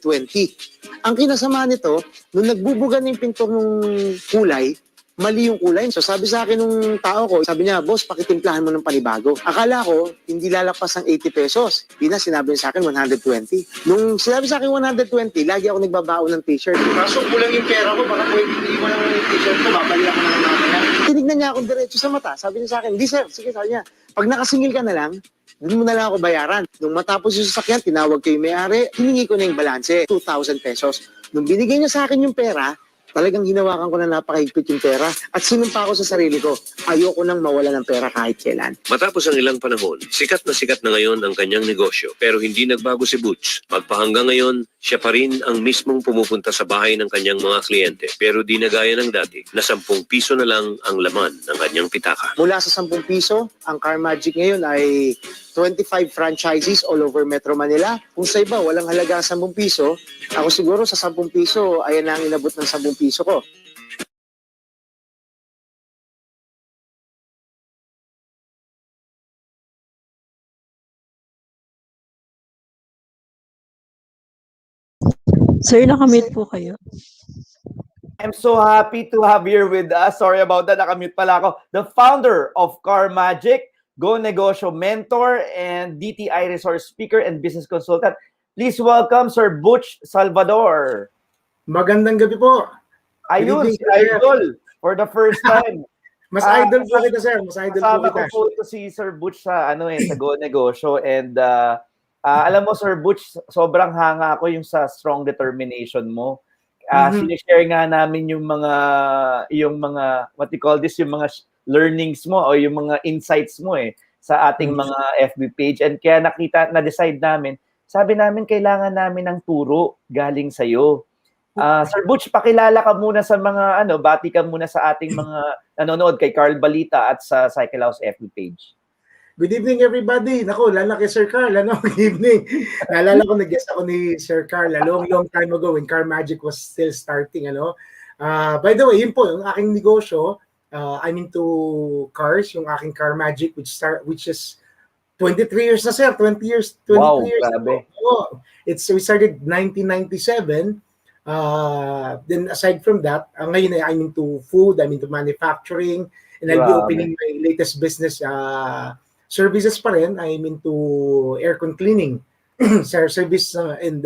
Ang kinasama nito, nung nagbubuga ng pinto ng kulay, mali yung kulay. So sabi sa akin nung tao ko, sabi niya, boss, pakitimplahan mo ng panibago. Akala ko, hindi lalapas ng 80 pesos. Sinabi niya sa akin 120. Nung sinabi sa akin 120, lagi ako nagbabaon ng t-shirt. Kaso kulang yung pera ko, baka pwede hindi ko ng t-shirt ko, babalik ako ng mamaya. Tinignan niya ako diretso sa mata. Sabi niya sa akin, hindi sir, sige, sabi niya, pag nakasingil ka na lang, doon mo na lang ako bayaran. Nung matapos yung sasakyan, tinawag ko yung may-ari, hiningi ko na yung balanse, 2,000 pesos. Nung binigay niya sa akin yung pera, talagang hinawakan ko na napakahigpit yung pera at sinumpa ko sa sarili ko, ayoko nang mawala ng pera kahit kailan. Matapos ang ilang panahon, sikat na ngayon ang kanyang negosyo pero hindi nagbago si Butch. Magpahanggang ngayon, siya pa rin ang mismong pumupunta sa bahay ng kanyang mga kliyente pero di na gaya ng dati na 10 piso na lang ang laman ng kanyang pitaka. Mula sa 10 piso, ang Car Magic ngayon ay 25 franchises all over Metro Manila. Kung sa iba, walang halaga ang 10 piso, ako siguro sa 10 piso, ayan na ang inabot ng 10 piso ko. Sir, nakamute po kayo. I'm so happy to have here with us. Sorry about that, nakamute pala ako. The founder of Car Magic, Go Negosyo Mentor, and DTI Resource Speaker and Business Consultant. Please welcome Sir Butch Salvador. Magandang gabi po. Ayun, Good si evening, sir. Idol for the first time. Mas idol po kita, sir. Mas idol po Kasama kita. ko po ito si Sir Butch sa sa Go Negosyo, and alam mo Sir Butch, sobrang hanga ako yung sa strong determination mo. Sinishare nga namin yung mga what you call this, yung mga learnings mo o yung mga insights mo sa ating mga FB page, and kaya na-decide namin, sabi namin kailangan namin ng turo galing sa iyo. Sir Butch, pakilala ka muna sa mga bati ka muna sa ating mga nanonood kay Carl Balita at sa CycleHouse FB page. Good evening, everybody. Naku, lalo kay Sir Carl. Good evening. Naalala ko, nag-guest ako ni Sir Carl a long time ago when Car Magic was still starting. By the way, yun po, yung aking negosyo, I'm into cars, yung aking Car Magic, which is 23 years na, sir. 23 years. Grabe. We started 1997. Then aside from that, ngayon I'm into food, I'm into manufacturing, and I'll be opening my latest business services pa rin. I'm into aircon cleaning, service and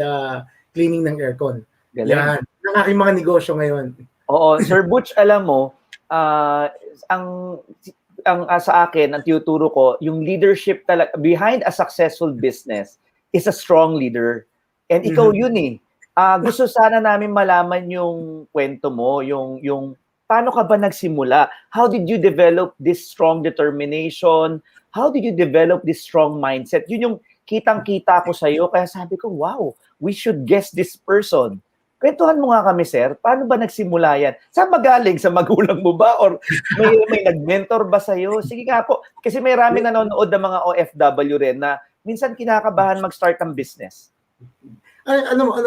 cleaning ng aircon. Yan, ang aking mga negosyo ngayon. Oo, Sir Butch, alam mo, ang sa akin, ang tinuturo ko, yung leadership talaga, behind a successful business is a strong leader. And ikaw yun gusto sana namin malaman yung kwento mo, yung paano ka ba nagsimula? How did you develop this strong determination? How did you develop this strong mindset? Yun yung kitang-kita ko sa'yo. Kaya sabi ko, wow, we should guess this person. Kwentuhan mo nga kami, sir. Paano ba nagsimula yan? Saan magaling? Sa magulang mo ba? Or may nag-mentor ba sa'yo? Sige nga po. Kasi may rami nanonood ng mga OFW rin na minsan kinakabahan mag-start ng business.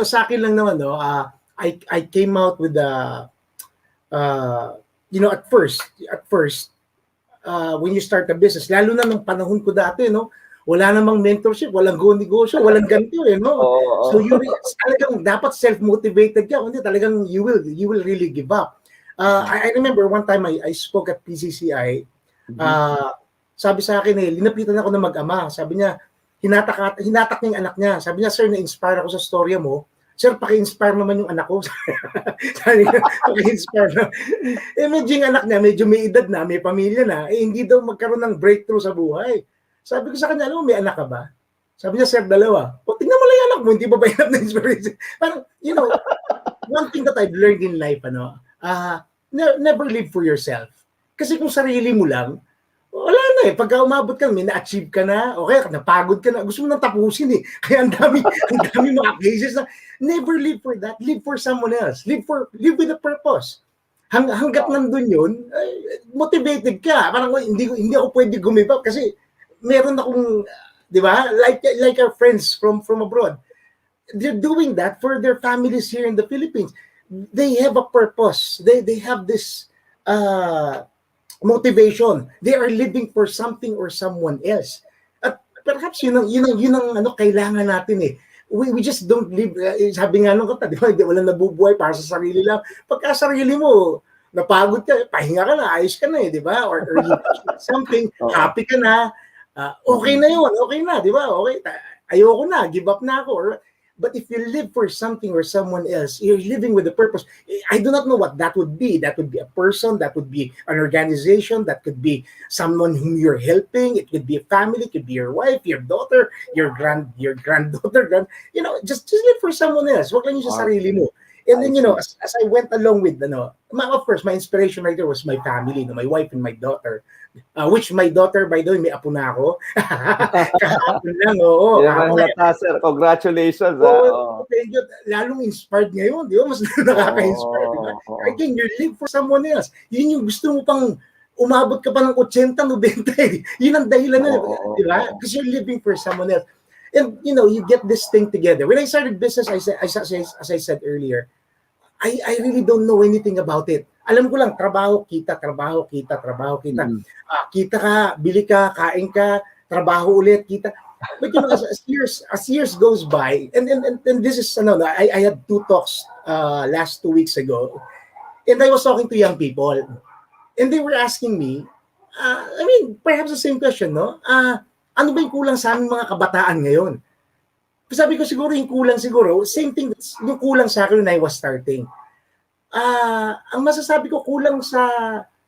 Sa akin lang naman, I came out with at first, when you start a business, lalo na ng panahon ko dati, wala namang mentorship, walang go negosyo, walang ganito, So talagang dapat self-motivated ka, hindi talagang you will really give up. I remember one time I spoke at PCCI, sabi sa akin linapitan ako ng mag-ama, sabi niya, hinatak niya yung anak niya. Sabi niya, sir, na-inspire ako sa storya mo. Sir, paki-inspire naman yung anak ko. Sabi niya, paki-inspire na. Medyo yung anak niya, medyo may edad na, may pamilya na, hindi daw magkaroon ng breakthrough sa buhay. Sabi ko sa kanya, alam mo, may anak ka ba? Sabi niya, sir, 2. O, tingnan mo lang yung anak mo, hindi ba ba yan na inspiration? Parang, one thing that I've learned in life, never live for yourself. Kasi kung sarili mo lang, wala na eh. Pagka umabot ka, may na-achieve ka na, okay, napagod ka na, gusto mo nang tapusin eh. Kaya ang dami mga cases na, never live for that. Live for someone else. Live with a purpose. Hanggat nandun yun, motivated ka. Parang hindi ako pwede gumiba kasi meron akong, di ba, like our friends from abroad. They're doing that for their families here in the Philippines. They have a purpose. They have this motivation. They are living for something or someone else. At perhaps yun ang kailangan natin eh. We just don't live, sabi nga nung kata, di ba, walang nabubuhay para sa sarili lang. Pagka sarili mo, napagod ka, pahinga ka na, ayos ka na eh, di ba? Or something, happy ka na, okay na yun, okay na, di ba? Okay, ayoko na, give up na ako. But if you live for something or someone else, you're living with a purpose. I do not know what that would be. That would be a person, that would be an organization, that could be someone whom you're helping. It could be a family, it could be your wife, your daughter, your granddaughter. Just live for someone else. Wag lang yung sa sarili mo. And then, as I went along with, of course, my inspiration right there was my family, my wife and my daughter. Which my daughter, by the way, may apo na ako. Kahapon lang, oo. Sir. Congratulations. Thank you. Lalong inspired ngayon, di ba? Mas nakaka-inspire, di ba? Again, you live for someone else. Yun yung gusto mo pang umabot ka pa ng 80, 90. Yun ang dahilan na, di ba? Because you're living for someone else. And, you get this thing together. When I started business, as I said earlier, I really don't know anything about it. Alam ko lang, trabaho, kita. Kita ka, bili ka, kain ka, trabaho ulit, kita. But as years goes by, and this is, I had 2 talks last 2 weeks ago, and I was talking to young people, and they were asking me, perhaps the same question, no? Ano ba yung kulang sa aming mga kabataan ngayon? Sabi ko siguro yung kulang same thing, yung kulang sa akin when I was starting. Ang masasabi ko, kulang sa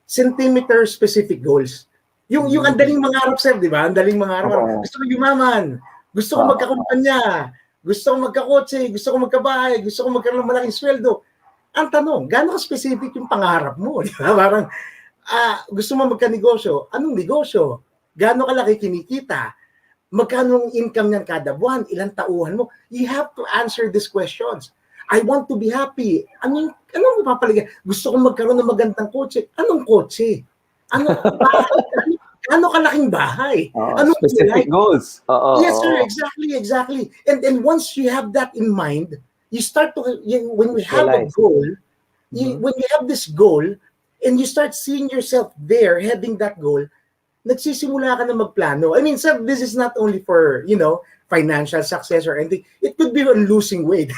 centimeter specific goals. Yung ang daling mangarap, sir, di ba? Ang daling mangarap. Gusto ko yumaman, gusto ko magkakumpanya, gusto ko magkakotse, gusto ko magkabahay, gusto ko magkaroon ng malaking sweldo. Ang tanong, gaano ka specific yung pangarap mo? Di ba? Parang, gusto mo magka-negosyo, anong negosyo? Gaano kalaki kinikita? Magkano ang income niyan kada buwan? Ilang tauhan mo? You have to answer these questions. I want to be happy. Anong mapapaligay? Gusto kong magkaroon ng magandang kotse. Anong kotse? Anong bahay? Ano kalaking bahay? Anong specific goals. Yes, sir. Exactly. And once you have that in mind, you start to, when we have a goal, when you have this goal, and you start seeing yourself there, having that goal, nagsisimula ka na magplano. I mean, sir, this is not only for, financial success or anything. It could be on losing weight.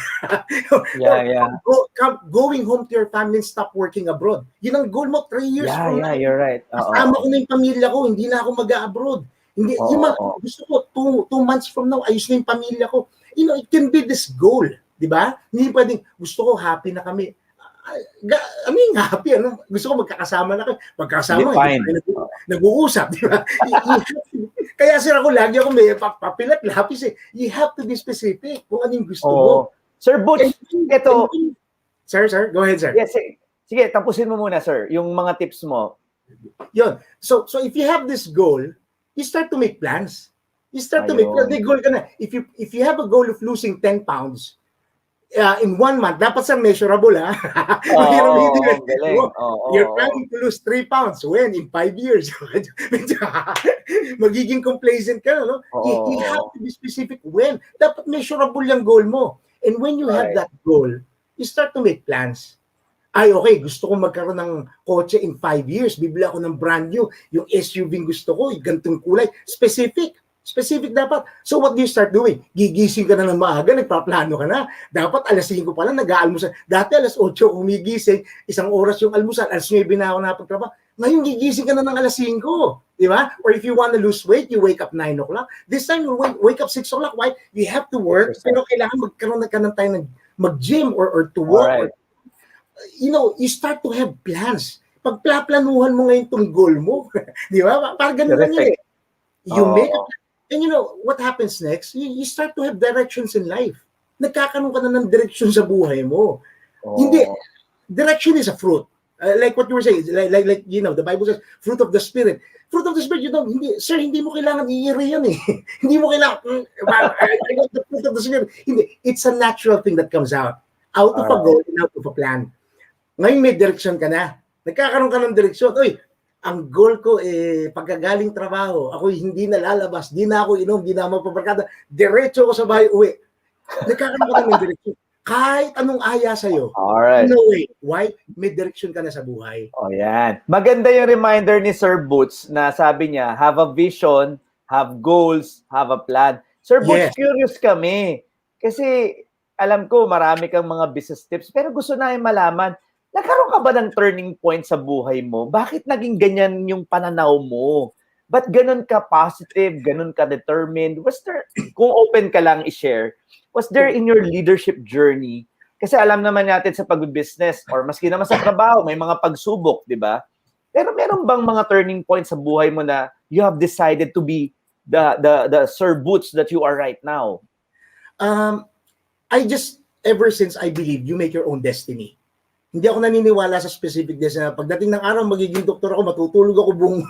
Going home to your family and stop working abroad. Yun ang goal mo 3 years from now. You're right. Kasama ko na yung pamilya ko, hindi na ako mag-abroad. Hindi, gusto ko 2 months from now, ayos na yung pamilya ko. It can be this goal. Di ba? Hindi pwedeng, gusto ko happy na kami. Happy. Gusto ko magkakasama na kayo. Magkakasama, nag-uusap. Di ba? Kaya sir, lagi ako may papilat, lapis eh. You have to be specific kung ano yung gusto mo. Sir Butch, ito. Sir, go ahead, sir. Yes, sige, tapusin mo muna, sir, yung mga tips mo. Yun. So if you have this goal, you start to make plans. You start to make plans. May goal ka na. If you have a goal of losing 10 pounds, in 1 month, dapat sa measurable, ha? You're planning to lose 3 pounds. When? In 5 years. Magiging complacent ka, no? You have to be specific when. Dapat measurable yung goal mo. And when you have that goal, you start to make plans. Okay, gusto ko magkaroon ng kotse in 5 years. Bibili ako ng brand new. Yung SUV gusto ko, yung ganitong kulay. Specific dapat. So what do you start doing? Gigising ka na ng maaga, nagpaplano ka na. Dapat alas 5 pa lang nag-aalmusal. Dati alas 8 kumigising, 1 oras yung almusal, alas 9 na ako napagtrabaho. Ngayon, gigising ka na ng alas 5. Di ba? Or if you want to lose weight, you wake up 9 o'clock. This time, you wake up 6 o'clock. Why? You have to work, 100%. pero kailangan magkaroon ka ng time mag-gym or to work. Alright. You start to have plans. Pag plaplanuhan mo ngayon itong goal mo, di ba? Parang ganun lang yun eh. You make a plan. And what happens next? You start to have directions in life. Nagkakaroon ka na ng direction sa buhay mo. Hindi, direction is a fruit. Like what you were saying, like the Bible says, fruit of the Spirit. Fruit of the Spirit, hindi mo kailangan i-iri yan eh. Hindi mo kailangan, the fruit of the Spirit. Hindi, it's a natural thing that comes out of a goal and out of a plan. Ngayon may direction ka na. Nagkakaroon ka ng direksyon. Uy, ang goal ko pagkagaling trabaho, ako hindi na lalabas, di na ako inom, di na ako paparkada, diretso ko sa bahay uwi. Nagkakaroon ka ng direksyon. Kahit anong aya sa'yo. Alright. No way. Why? May direction ka na sa buhay. Yan. Maganda yung reminder ni Sir Butch na sabi niya, have a vision, have goals, have a plan. Sir Butch, curious kami. Kasi alam ko marami kang mga business tips, pero gusto namin malaman, nagkaroon ka ba ng turning point sa buhay mo? Bakit naging ganyan yung pananaw mo? Ba't ganun ka positive, ganun ka determined? Was there, kung open ka lang i-share, was there in your leadership journey? Kasi alam naman natin sa pag-business or maski naman sa trabaho, may mga pagsubok, di ba? Pero meron bang mga turning point sa buhay mo na you have decided to be the Sir Butch that you are right now? Ever since I believe you make your own destiny. Hindi ako naniniwala sa specific destiny. Pagdating ng araw, magiging doktor ako, matutulog ako buong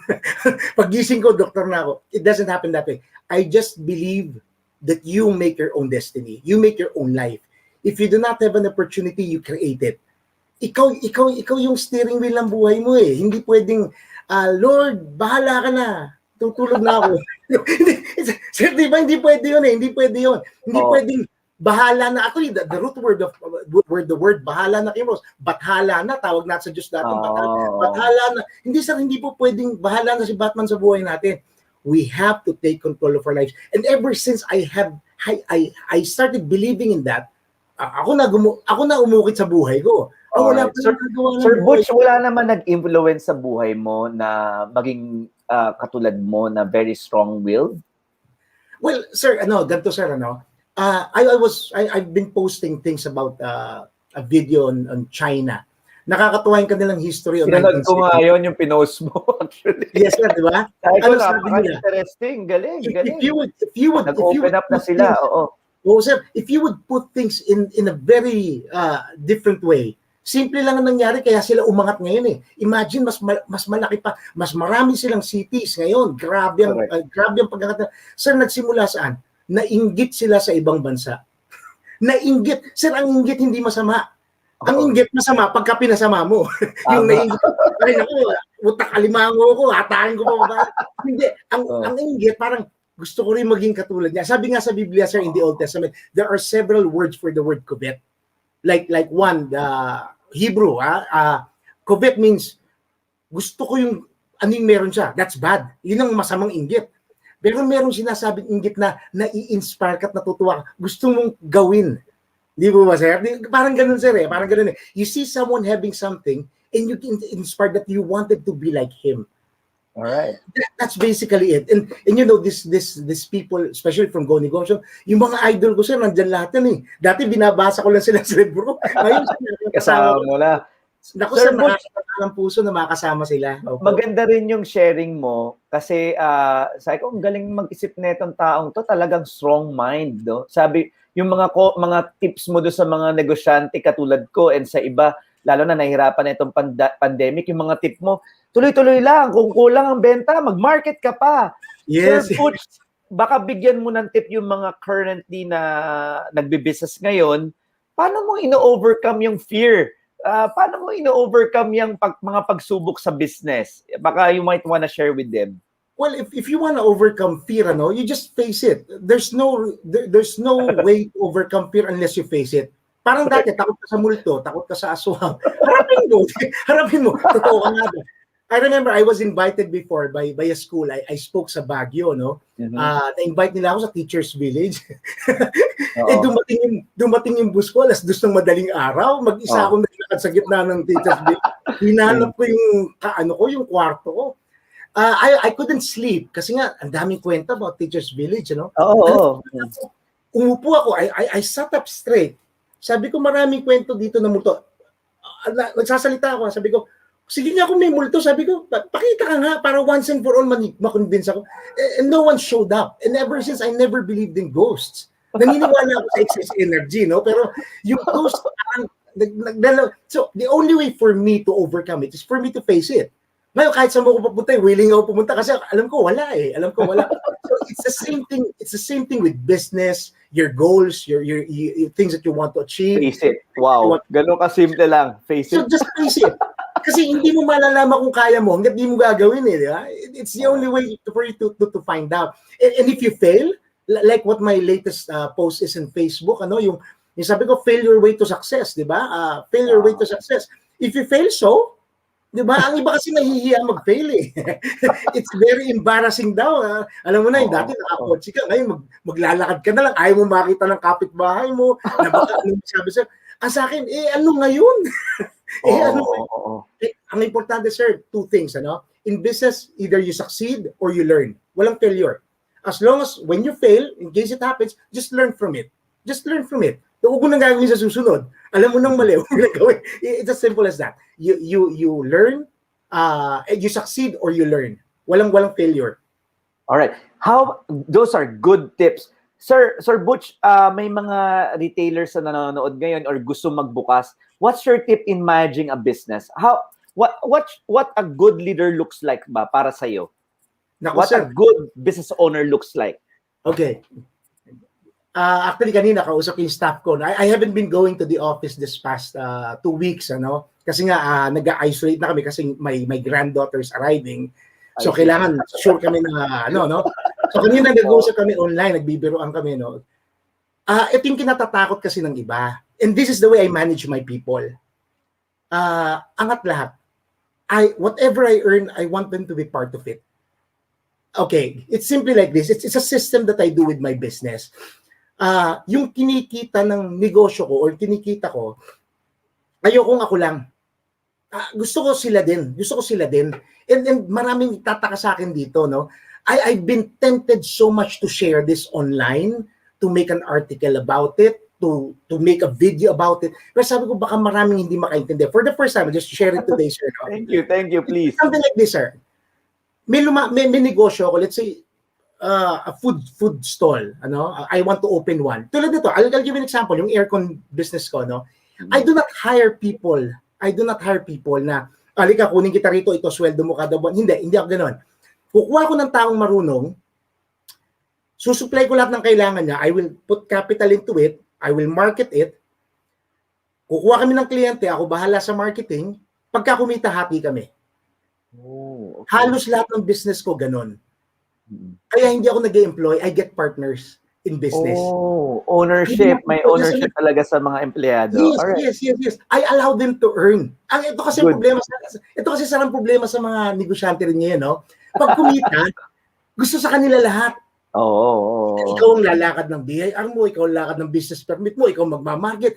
paggising ko, doktor na ako. It doesn't happen that way. I just believe that you make your own destiny. You make your own life. If you do not have an opportunity, you create it. Ikaw yung steering wheel ng buhay mo eh. Hindi pwedeng, Lord, bahala ka na. Tutulog na ako. Sir, di ba? Hindi pwede yun eh. Hindi pwede yun. Hindi pwedeng, bahala na. Actually, the root word of the word bahala na, Kimros. Bathala na, tawag natin sa Diyos dati. Bathala na. Hindi sir, hindi po pwedeng bahala na si Batman sa buhay natin. We have to take control of our lives. And ever since I started believing in that, ako na umukit sa buhay ko. Wala pa Sir Butch, wala naman nag-influence sa buhay mo na maging katulad mo na very strong-willed? Well, sir, ganito sir, I've been posting things about a video on China. Nakakatuwa yung kanilang history on 1960. Pinanood ko nga yun, yung pinost mo actually. Yes, sir, di ba? Ano sabi nila? Interesting, galing. If you would nag-open up na sila, sir, if you would put things in a very different way, simple lang ang nangyari, kaya sila umangat ngayon eh. Imagine, mas malaki pa, mas marami silang cities ngayon. Grabe ang pagkakat. Sir, nagsimula saan? Nainggit sila sa ibang bansa. Nainggit. Sir, ang inggit hindi masama. Ang inggit masama pagka pinasama mo. Yung nainggit, ay naku, utak alimango ko, hatahin ko pa ba? Hindi. Ang inggit, parang gusto ko rin maging katulad niya. Sabi nga sa Biblia, sir, in the Old Testament, there are several words for the word covet. Like one, the Hebrew, covet means gusto ko yung anong meron siya. That's bad. Yun ang masamang inggit. Pero meron sinasabing inggit na nai-inspire ka at natutuwa ka. Gusto mong gawin. Di ba ba, sir? Parang ganun, sir eh. Parang ganun eh. You see someone having something and you get inspired that you wanted to be like him. All right. That's basically it. And these people, especially from Go Negosyo, yung mga idol ko, sir, nandyan lahat yan eh. Dati binabasa ko lang sila sa libro. Ngayon, kasama mo na. Naku, sir, nakakasama ng puso na makasama sila. Maganda rin yung sharing mo kasi sabi ko, ang galing mag-isip na itong taong to, talagang strong mind. No? Sabi, yung mga tips mo do sa mga negosyante katulad ko and sa iba, lalo na nahihirapan na itong pandemic, yung mga tip mo, tuloy-tuloy lang. Kung kulang ang benta, mag-market ka pa. Yes. Sir Butch, baka bigyan mo ng tip yung mga currently na nagbe-business ngayon, paano mo ino-overcome yung fear? Paano mo ino-overcome yung mga pagsubok sa business? Baka you might wanna share with them. Well, if you want to overcome fear, you just face it. There's no way to overcome fear unless you face it. Parang dati, takot ka sa multo, takot ka sa aswang. Harapin mo. Totoo ka nga. I remember I was invited before by a school. I spoke sa Baguio, no? Na-invite nila ako sa Teachers Village. Eh dumating yung bus ko, 2:00 ng madaling araw, mag-isa akong naglalakad sa gitna ng Teachers Village. Hinanap ko yung kwarto ko. I couldn't sleep kasi nga ang daming kwenta about Teachers Village, no? Umupo ako, I sat up straight. Sabi ko, maraming kwento dito na multo. Nagsasalita ako, sabi ko, sige nga kung may multo, sabi ko, pakita ka nga para once and for all makonvince ako. And no one showed up. And ever since, I never believed in ghosts. Naniniwala ako sa excess energy, no? Pero yung ghost, so the only way for me to overcome it is for me to face it. Ngayon, kahit saan mo ko papunta, willing ako pumunta kasi alam ko wala. So it's the same thing with business, your goals, your things that you want to achieve. Face it. Wow. Ganun ka simple lang. Face it. So just face it. Kasi hindi mo malalaman kung kaya mo hangga't di mo gagawin di ba? It's the only way for you to find out. And if you fail, like what my latest post is in Facebook, yung sabi ko, fail your way to success, di ba? Fail your way to success. If you fail, so, di ba? Ang iba kasi nahihiya mag-fail eh. It's very embarrassing daw. Alam mo na, yung dati nakakotsi ka, ngayon maglalakad ka na lang, ayaw mo makita ng kapitbahay mo, na baka anong sabi sa'yo. Sa akin, ano ngayon? Ang importante, sir, two things, In business, either you succeed or you learn. Walang failure. As long as when you fail, in case it happens, just learn from it. Just learn from it. Huwag mo nang gagawin sa susunod. Alam mo nang mali, huwag mo nang gawin. It's as simple as that. You learn, you succeed or you learn. Walang failure. All right. Those are good tips. Sir Butch, may mga retailers na nanonood ngayon or gusto magbukas. What's your tip in managing a business? What a good leader looks like ba para sa iyo? What a good business owner looks like? Okay. Actually, kanina kausap yung staff ko. I haven't been going to the office this past 2 weeks, Kasi nga nag-isolate na kami kasi my granddaughter's arriving. So kailangan sure kami na So kanina nag-usap kami online, nagbibiroan kami, ito yung kinatatakot kasi ng iba. And this is the way I manage my people. Angat lahat. Whatever I earn, I want them to be part of it. Okay, it's simply like this. It's a system that I do with my business. Yung kinikita ng negosyo ko or kinikita ko, ayokong ako lang. Gusto ko sila din. And maraming tataka sa akin dito, I've been tempted so much to share this online, to make an article about it, to make a video about it. Pero sabi ko baka maraming hindi makaintindi. For the first time, just share it today, sir. Thank you, please. Something like this, sir. May negosyo ako, let's say, a food stall, I want to open one. Tulad nito, I'll give you an example, yung aircon business ko, I do not hire people na, halika, kunin kita rito, ito, sweldo mo kada buwan. Hindi ako ganoon. Kukuha ko ng taong marunong, susupply ko lahat ng kailangan niya, I will put capital into it, I will market it, kukuha kami ng kliyente, ako bahala sa marketing, pagka kumita, happy kami. Okay. Halos lahat ng business ko ganon. Kaya hindi ako nag-employ, I get partners in business. Ownership. May ownership talaga sa mga empleyado. Yes. I allow them to earn. Ito kasi sarang problema sa mga negosyante rin ngayon, Pag kumita, gusto sa kanila lahat. Ikaw ang lalakad ng BIR mo, ikaw ang lalakad ng business permit mo, ikaw magmamarket.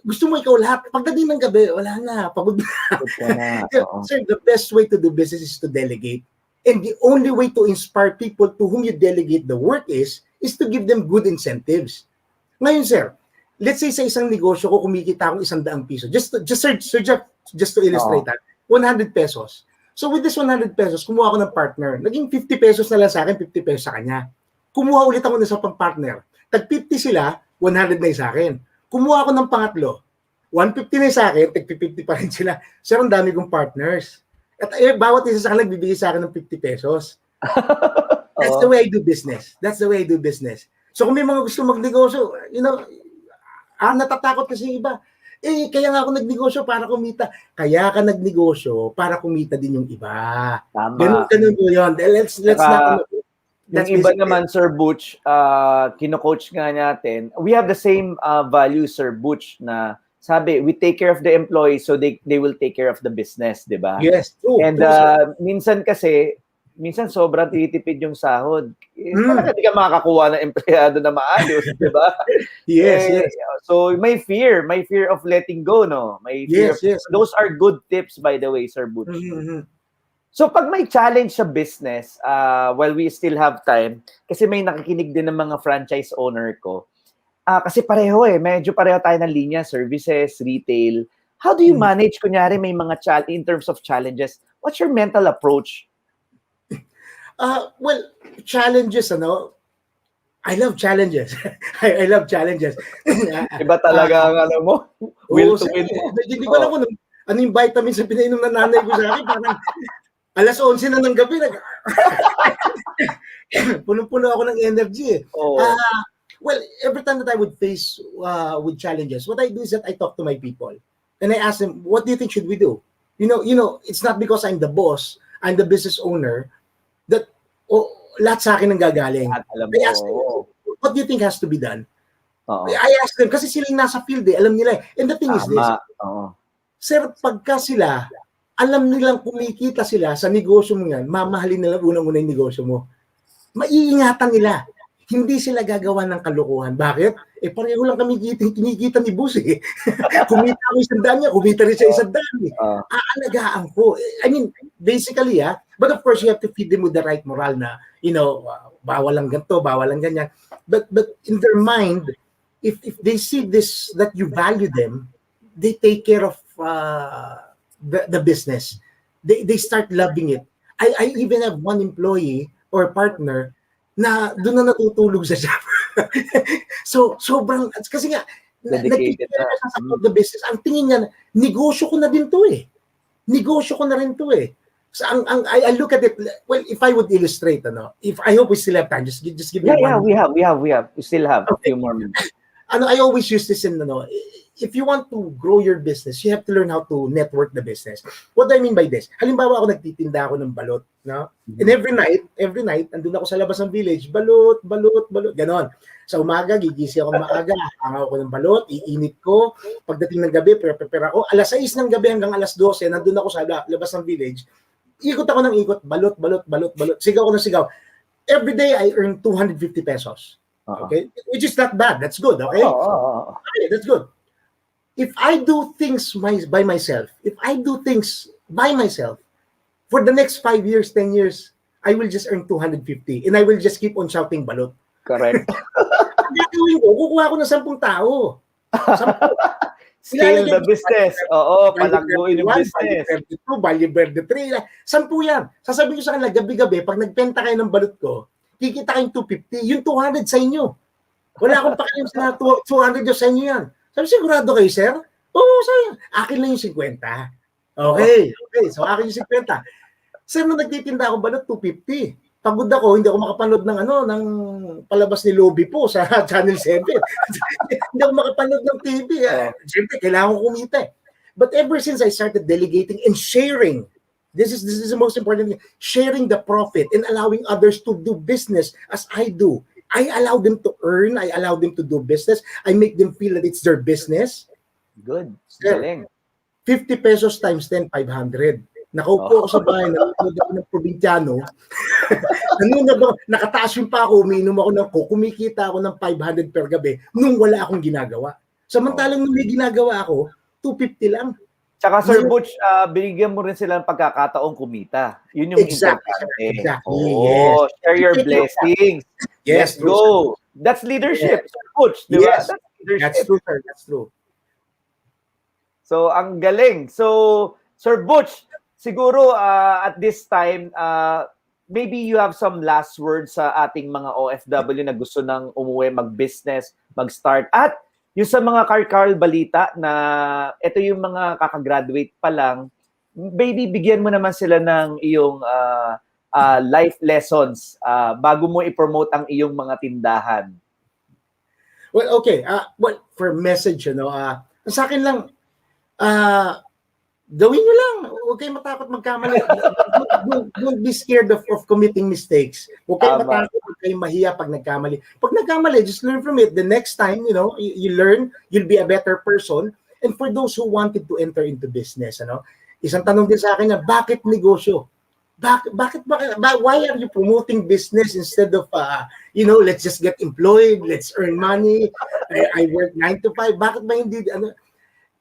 Gusto mo ikaw lahat. Pagdating ng gabi, wala na, pagod na. Sir, the best way to do business is to delegate. And the only way to inspire people to whom you delegate the work is to give them good incentives. Ngayon, sir, let's say sa isang negosyo ko kumikita akong 100 piso. Just to illustrate that, 100 pesos. So with this 100 pesos, kumuha ako ng partner. Naging 50 pesos na lang sa akin, 50 pesos sa kanya. Kumuha ulit ako ng sa pang-partner. Tag 50 sila, 100 na yung sa akin. Kumuha ako ng pangatlo, 150 na yung sa akin, tag 50 pa rin sila. Sir, ang dami kong partners. At bawat isa sa kanila nagbibigay sa akin ng 50 pesos. That's the way I do business. So kung may mga gusto magnegosyo, natatakot kasi yung iba. Kaya nga ako nagnegosyo para kumita. Kaya ka nagnegosyo para kumita din yung iba. Tama. Ganun po yun. Let's not... Yung iba naman, Sir Butch, kino-coach nga natin. We have the same values, Sir Butch, na sabi, we take care of the employees so they will take care of the business, di ba? Yes, true. And true, sir. minsan sobrang titipid yung sahod. Talaga di ka makakakuha ng empleyado na maayos, di ba? Yes, yes. So may fear of letting go, no? May fear Yes. Those are good tips, by the way, Sir Butch. So pag may challenge sa business, while we still have time, kasi may nakikinig din ng mga franchise owner ko, kasi medyo pareho tayo ng linya, services, retail. How do you manage, kunyari may mga in terms of challenges, what's your mental approach? Well, challenges, I love challenges. I love challenges. Iba talaga ang alam mo, will to win. Hindi ko alam kung ano yung vitamins na pinainom ng nanay ko sa akin. Parang alas 11 na ng gabi. Punong-puno ako ng energy. Well, every time that I would face with challenges, what I do is that I talk to my people. And I ask them, what do you think should we do? You know, it's not because I'm the boss, I'm the business owner, that lahat sa akin ang gagaling. I ask them, what do you think has to be done? I ask them, kasi sila yung nasa field alam nila. And the thing is this, sir, pagka sila, alam nilang kumikita sila sa negosyo mo yan, mamahalin nila unang-una yung negosyo mo. Maiingatan nila. Hindi sila gagawa ng kalokohan. Bakit? Pareho lang kami kinikita ni Boss eh. Kumita ako 100 niya, kumita rin siya 100 eh. Aalagaan ko. I mean, basically but of course you have to feed them with the right moral na, bawal lang ganito, bawal lang ganyan. But in their mind, if they see this, that you value them, they take care of the business. They start loving it. I even have one employee or partner na doon na natutulog sa shop. So, sobrang, kasi nga, dedicated na sa the business. Ang tingin niya, negosyo ko na din to eh. Negosyo ko na rin to eh. So, I look at it, well, if I would illustrate, I hope we still have time, just give me one. Yeah, we have. We still have a few more minutes. I always use this in, if you want to grow your business, you have to learn how to network the business. What do I mean by this? Halimbawa ako nagtitinda ako ng balot, no? And every night, andun ako sa labas ng village, balot, ganon. Sa umaga, gigising ako maaga, hangaw ako ng balot, iinit ko. Pagdating ng gabi, prepare ako. Alas 6 ng gabi hanggang alas 12, nandun ako sa labas ng village. Ikot ako ng ikot, balot. Sigaw ako ng sigaw. Every day, I earn 250 pesos. Okay? Which is not bad. That's good, okay? Okay, that's good. If I do things by myself, for the next 5 years, 10 years, I will just earn 250 and I will just keep on shouting balot. Correct. Ang gagawin ko, kukuha ko ng 10 tao. 10. Scale the business. Palagbuin yung business. Value Verde 3. 10 yan. Sasabihin ko sa kanila, gabi-gabi, pag nagpenta kayo ng balot ko, kikita kayong 250, yung 200 sa inyo. Wala akong pakialam sa 200 yung sa inyo yan. Sabi, sigurado kayo, sir? Oo, sir. Akin lang yung 50. Okay. So, akin yung 50. Sir, nung nagtitinda ako balot, 250. Pagod ako, hindi ako makapanood ng palabas ni Lobby po sa Channel 7. Hindi ako makapanood ng TV. Siyempre, kailangan ko kumita. But ever since I started delegating and sharing, this is the most important thing, sharing the profit and allowing others to do business as I do. I allow them to earn. I allow them to do business. I make them feel that it's their business. Good. Galing. 50 pesos times 10, 500. Nakaupo ako sa bahay, nanonood ako ng probinsyano. Nakataas yung pa ako, umiinom ako ng coke, kumikita ako ng 500 per gabi nung wala akong ginagawa. Samantalang nung may ginagawa ako, 250 lang. Tsaka Sir Butch, binigyan mo rin sila ng pagkakataong kumita. Yun yung importante. Exactly. Yes. Share your blessings. Yes, Let's go. That's leadership, Sir Butch. Di ba? Yes. That's leadership. That's true, sir. That's true. So, ang galing. So, Sir Butch, siguro at this time, maybe you have some last words sa ating mga OFW na gusto nang umuwi, mag-business, mag-start. At yung sa mga Carl balita na ito yung mga kakagraduate pa lang, maybe bigyan mo naman sila ng iyong life lessons bago mo i-promote ang iyong mga tindahan. Well, okay. Well, for message, sa akin lang, gawin nyo lang. Huwag kayong matakot magkamali. Don't be scared of committing mistakes. Huwag kayong matakot, huwag kayong mahiya pag nagkamali. Pag nagkamali, just learn from it. The next time, you learn, you'll be a better person. And for those who wanted to enter into business, isang tanong din sa akin na, bakit negosyo? Why are you promoting business instead of, let's just get employed, let's earn money, I work 9 to 5, bakit ba hindi,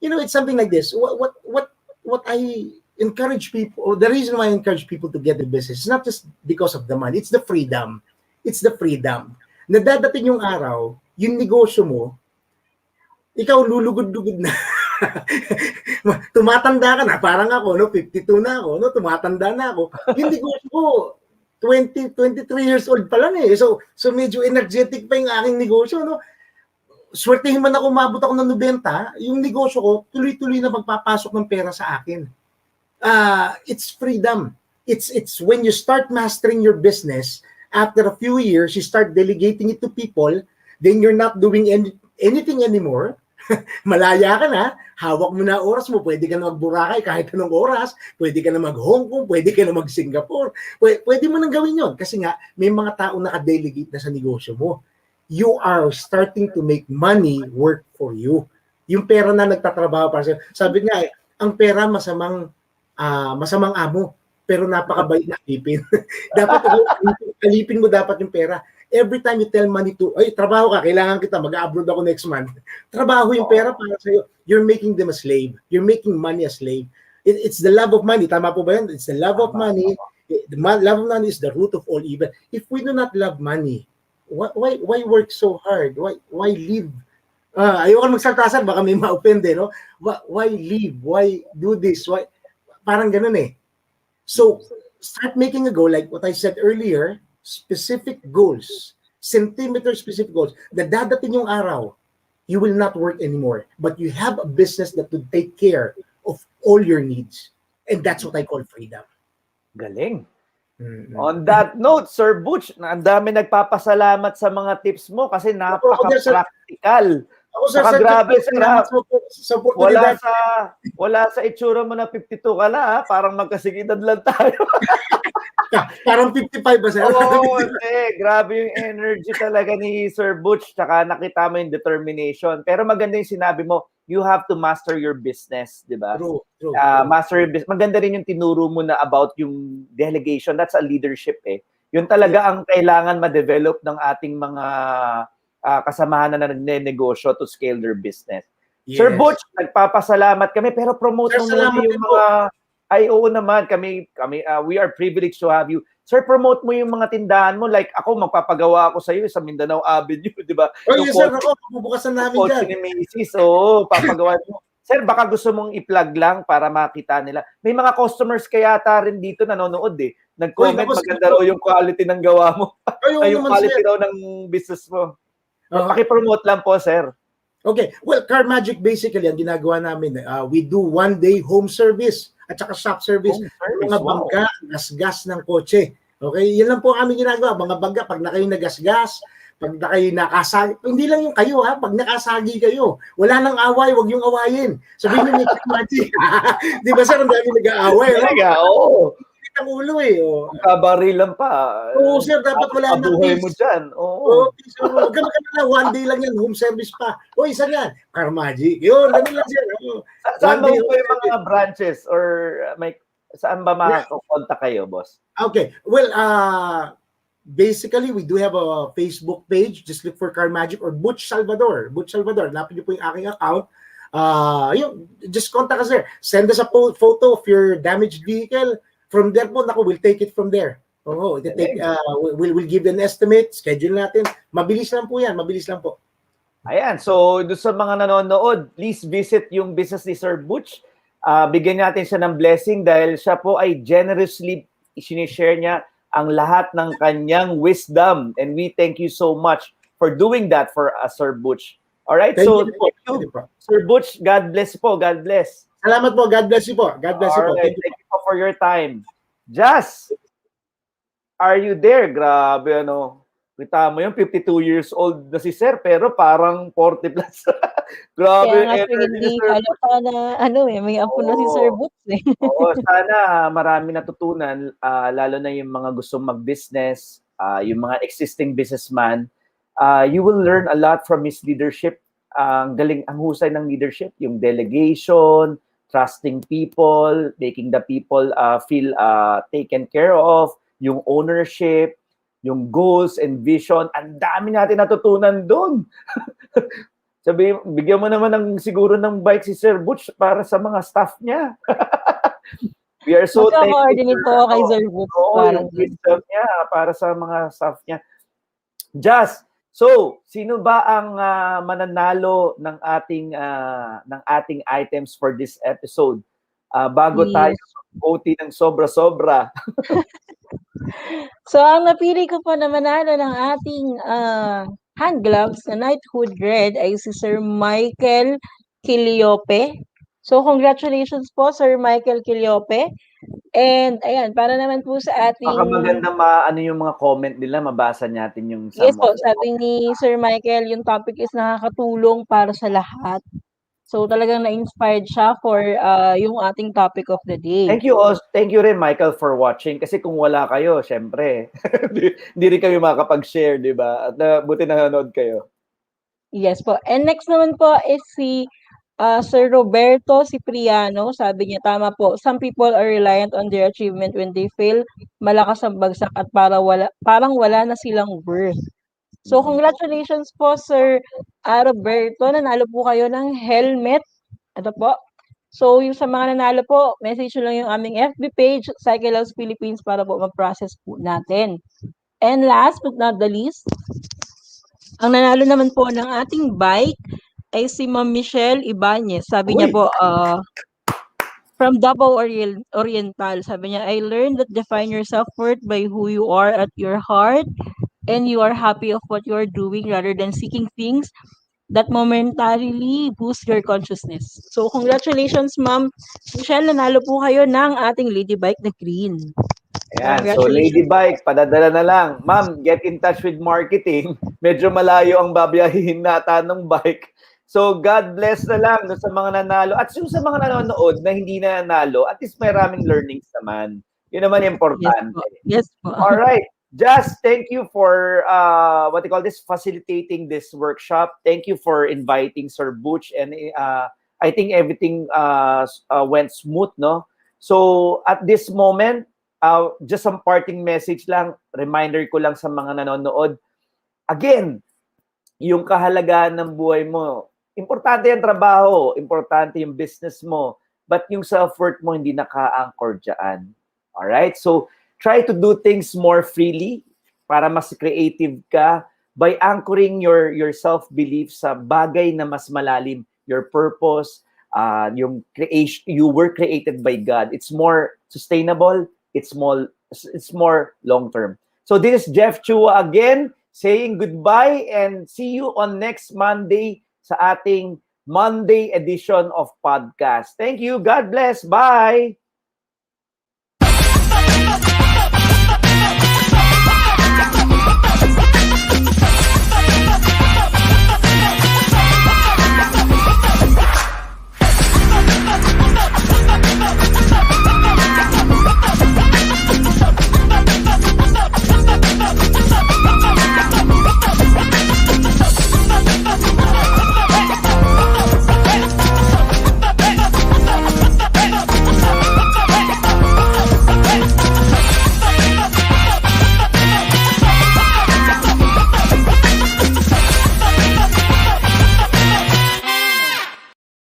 it's something like this. What I encourage people, or the reason why I encourage people to get the business, is not just because of the money, it's the freedom. It's the freedom. Nadadating yung araw, yung negosyo mo, ikaw lulugod-lugod na. Tumatanda ka na, parang ako, 52 na ako, tumatanda na ako. Yung negosyo ko, 23 years old pa lang eh. So medyo energetic pa yung aking negosyo, Swertihin man ako, umabot ako ng 90, yung negosyo ko, tuloy-tuloy na magpapasok ng pera sa akin. It's freedom. It's when you start mastering your business, after a few years, you start delegating it to people, then you're not doing anything anymore. Malaya ka na, hawak mo na oras mo, pwede ka na mag-Boracay kahit anong oras, pwede ka na mag-Hong Kong, pwede ka na mag-Singapore, pwede mo nang gawin yon kasi nga may mga tao naka-delegate na sa negosyo mo. You are starting to make money work for you. Yung pera na nagtatrabaho para sa'yo. Sabi nga ang pera masamang amo, pero napakabait na alipin. Dapat alipin mo dapat yung pera. Every time you tell money to, trabaho ka, kailangan kita, mag-abroad ako next month. Trabaho yung pera para sa'yo. You're making them a slave. You're making money a slave. It's the love of money. Tama po ba yan? It's the love of money. The love of money is the root of all evil. If we do not love money, why work so hard? Why live? Ayoko magsaltasan, baka may ma-offende, no? Why live? Why do this? Why? Parang ganun eh. So, start making a goal, like what I said earlier, specific goals, centimeter-specific goals. Dadating yung araw, you will not work anymore, but you have a business that will take care of all your needs. And that's what I call freedom. Galing. On that note, Sir Butch, ang dami nagpapasalamat sa mga tips mo kasi napaka-practical. Saka grabe, sir, wala sa itsura mo na 52 ka na, parang magkasigidad lang tayo. Parang 55 ba, sir? Oo, grabe yung energy talaga ni Sir Butch, tsaka nakita mo yung determination. Pero maganda yung sinabi mo, you have to master your business, di ba? True. Master your business. Maganda rin yung tinuro mo na about yung delegation. That's a leadership eh. Yun talaga ang kailangan ma-develop ng ating mga kasamahan na nagnenegosyo to scale their business. Yes. Sir Butch, nagpapasalamat kami, pero promote mo muna yung mga... Ay, oo naman, kami we are privileged to have you. Sir, promote mo yung mga tindahan mo. Like ako, magpapagawa ako sa iyo sa Mindanao Avenue, di ba? Yes, sir, ako, bubukasan namin dyan. Ni Macy's, papagawa mo. Sir, baka gusto mong i-plug lang para makita nila. May mga customers kaya rin dito nanonood eh. Nag-comment, maganda raw yung quality ng gawa mo. Ay, yung quality raw ng business mo. Paki-promote lang po, sir. Okay. Well, Car Magic basically, ang ginagawa namin, we do one-day home service at saka shop service. Mga bangga, gas-gas ng kotse. Okay? Yan lang po ang aming ginagawa. Mga bangga, pag na kayo nagas-gas, pag na kayo nakasagi, hindi lang yung kayo ha, pag nakasagi kayo, wala nang away, wag yung awayin. Sabihin nyo, Car Magic. Di ba sir, ang dami nag-aaway? Talaga, oo. Ang ulo eh. Kabarilan pa. Oo, sir, dapat wala na peace. Mo dyan. Oo, peace. Na, one day lang yan, home service pa. O, isa yan, Car Magic. Yun, ganun lang sir. Saan ba yung mga branches or saan ba makakontak kayo, boss? Okay, well, basically, we do have a Facebook page. Just look for Car Magic or Butch Salvador. Butch Salvador, lapit niyo po yung aking account. Just contact us there. Send us a photo of your damaged vehicle. From there po, we'll take it from there. We'll give an estimate, schedule natin. Mabilis lang po yan, mabilis lang po. Ayan, so doon sa mga nanonood, please visit yung business ni Sir Butch. Bigyan natin siya ng blessing dahil siya po ay generously sinishare niya ang lahat ng kanyang wisdom. And we thank you so much for doing that for us, Sir Butch. Alright, so thank you. Sir Butch, God bless po, God bless. Salamat po. God bless you po. God bless you po. Thank you po for your time. Jazz, are you there? Grabe, kita mo yung 52 years old na si Sir, pero parang 40 plus. Grabe. Kaya nga hindi halata na, may apo na si Sir Butch eh. Oo, sana marami natutunan, lalo na yung mga gustong mag-business, yung mga existing businessman. You will learn a lot from his leadership. ang galing, ang husay ng leadership, yung delegation, trusting people, making the people feel taken care of, yung ownership, yung goals and vision. Ang dami natin natutunan doon. Sabi, bigyan mo naman ng siguro ng bike si Sir Butch para sa mga staff niya. We are so thankful Magka-coordinate po kay Sir Butch para yung wisdom niya para sa mga staff niya. Just, so sino ba ang mananalo ng ating items for this episode? Bago tayo OT ng sobra-sobra. So, ang napili ko po na manalo ng ating hand gloves na Knighthood Red ay si Sir Michael Quiliope. So, congratulations po, Sir Michael Quiliope. And, ayan, para naman po sa ating... Baka maganda ano yung mga comment nila, mabasa natin yung... Yes po, sabi ni Sir Michael, yung topic is nakakatulong para sa lahat. So, talagang na-inspired siya for yung ating topic of the day. Thank you rin, Michael, for watching. Kasi kung wala kayo, syempre, hindi rin kami makakapag-share, di ba? At buti nanonood kayo. Yes po. And next naman po is si Sir Roberto Cipriano. Sabi niya, tama po, some people are reliant on their achievement when they fail. Malakas ang bagsak at parang wala na silang worth. So, congratulations po, Sir Roberto. Nanalo po kayo ng helmet. Ito po. So, yung sa mga nanalo po, message nyo lang yung aming FB page, CycleHouse Philippines, para po mag-process po natin. And last but not the least, ang nanalo naman po ng ating bike ay si Ma'am Michelle Ibanez. Sabi niya po, from Davao Oriental, sabi niya, I learned that define your self-worth by who you are at your heart and you are happy of what you are doing rather than seeking things that momentarily boost your consciousness. So, congratulations, Ma'am Michelle. Nanalo po kayo ng ating Lady Bike na green. Ayan, so Lady Bike, padadala na lang. Ma'am, get in touch with marketing. Medyo malayo ang babiyahin nata ng bike. So, God bless na lang sa mga nanalo. At yung sa mga nanonood na hindi na nanalo, at least may maraming learnings naman. Yun naman importante. Yes po. All right. Just thank you for facilitating this workshop. Thank you for inviting Sir Butch, and I think everything went smooth, no? So at this moment, just some parting message lang, reminder ko lang sa mga nanonood. Again, yung kahalagahan ng buhay mo, importante yung trabaho, importante yung business mo, but yung self-worth mo hindi naka-anchor dyan. Alright? So, try to do things more freely para mas creative ka by anchoring your self-belief sa bagay na mas malalim, your purpose, yung creation, you were created by God. It's more sustainable, it's more long-term. So this is Jeff Chua again, saying goodbye and see you on next Monday sa ating Monday edition of podcast. Thank you. God bless. Bye.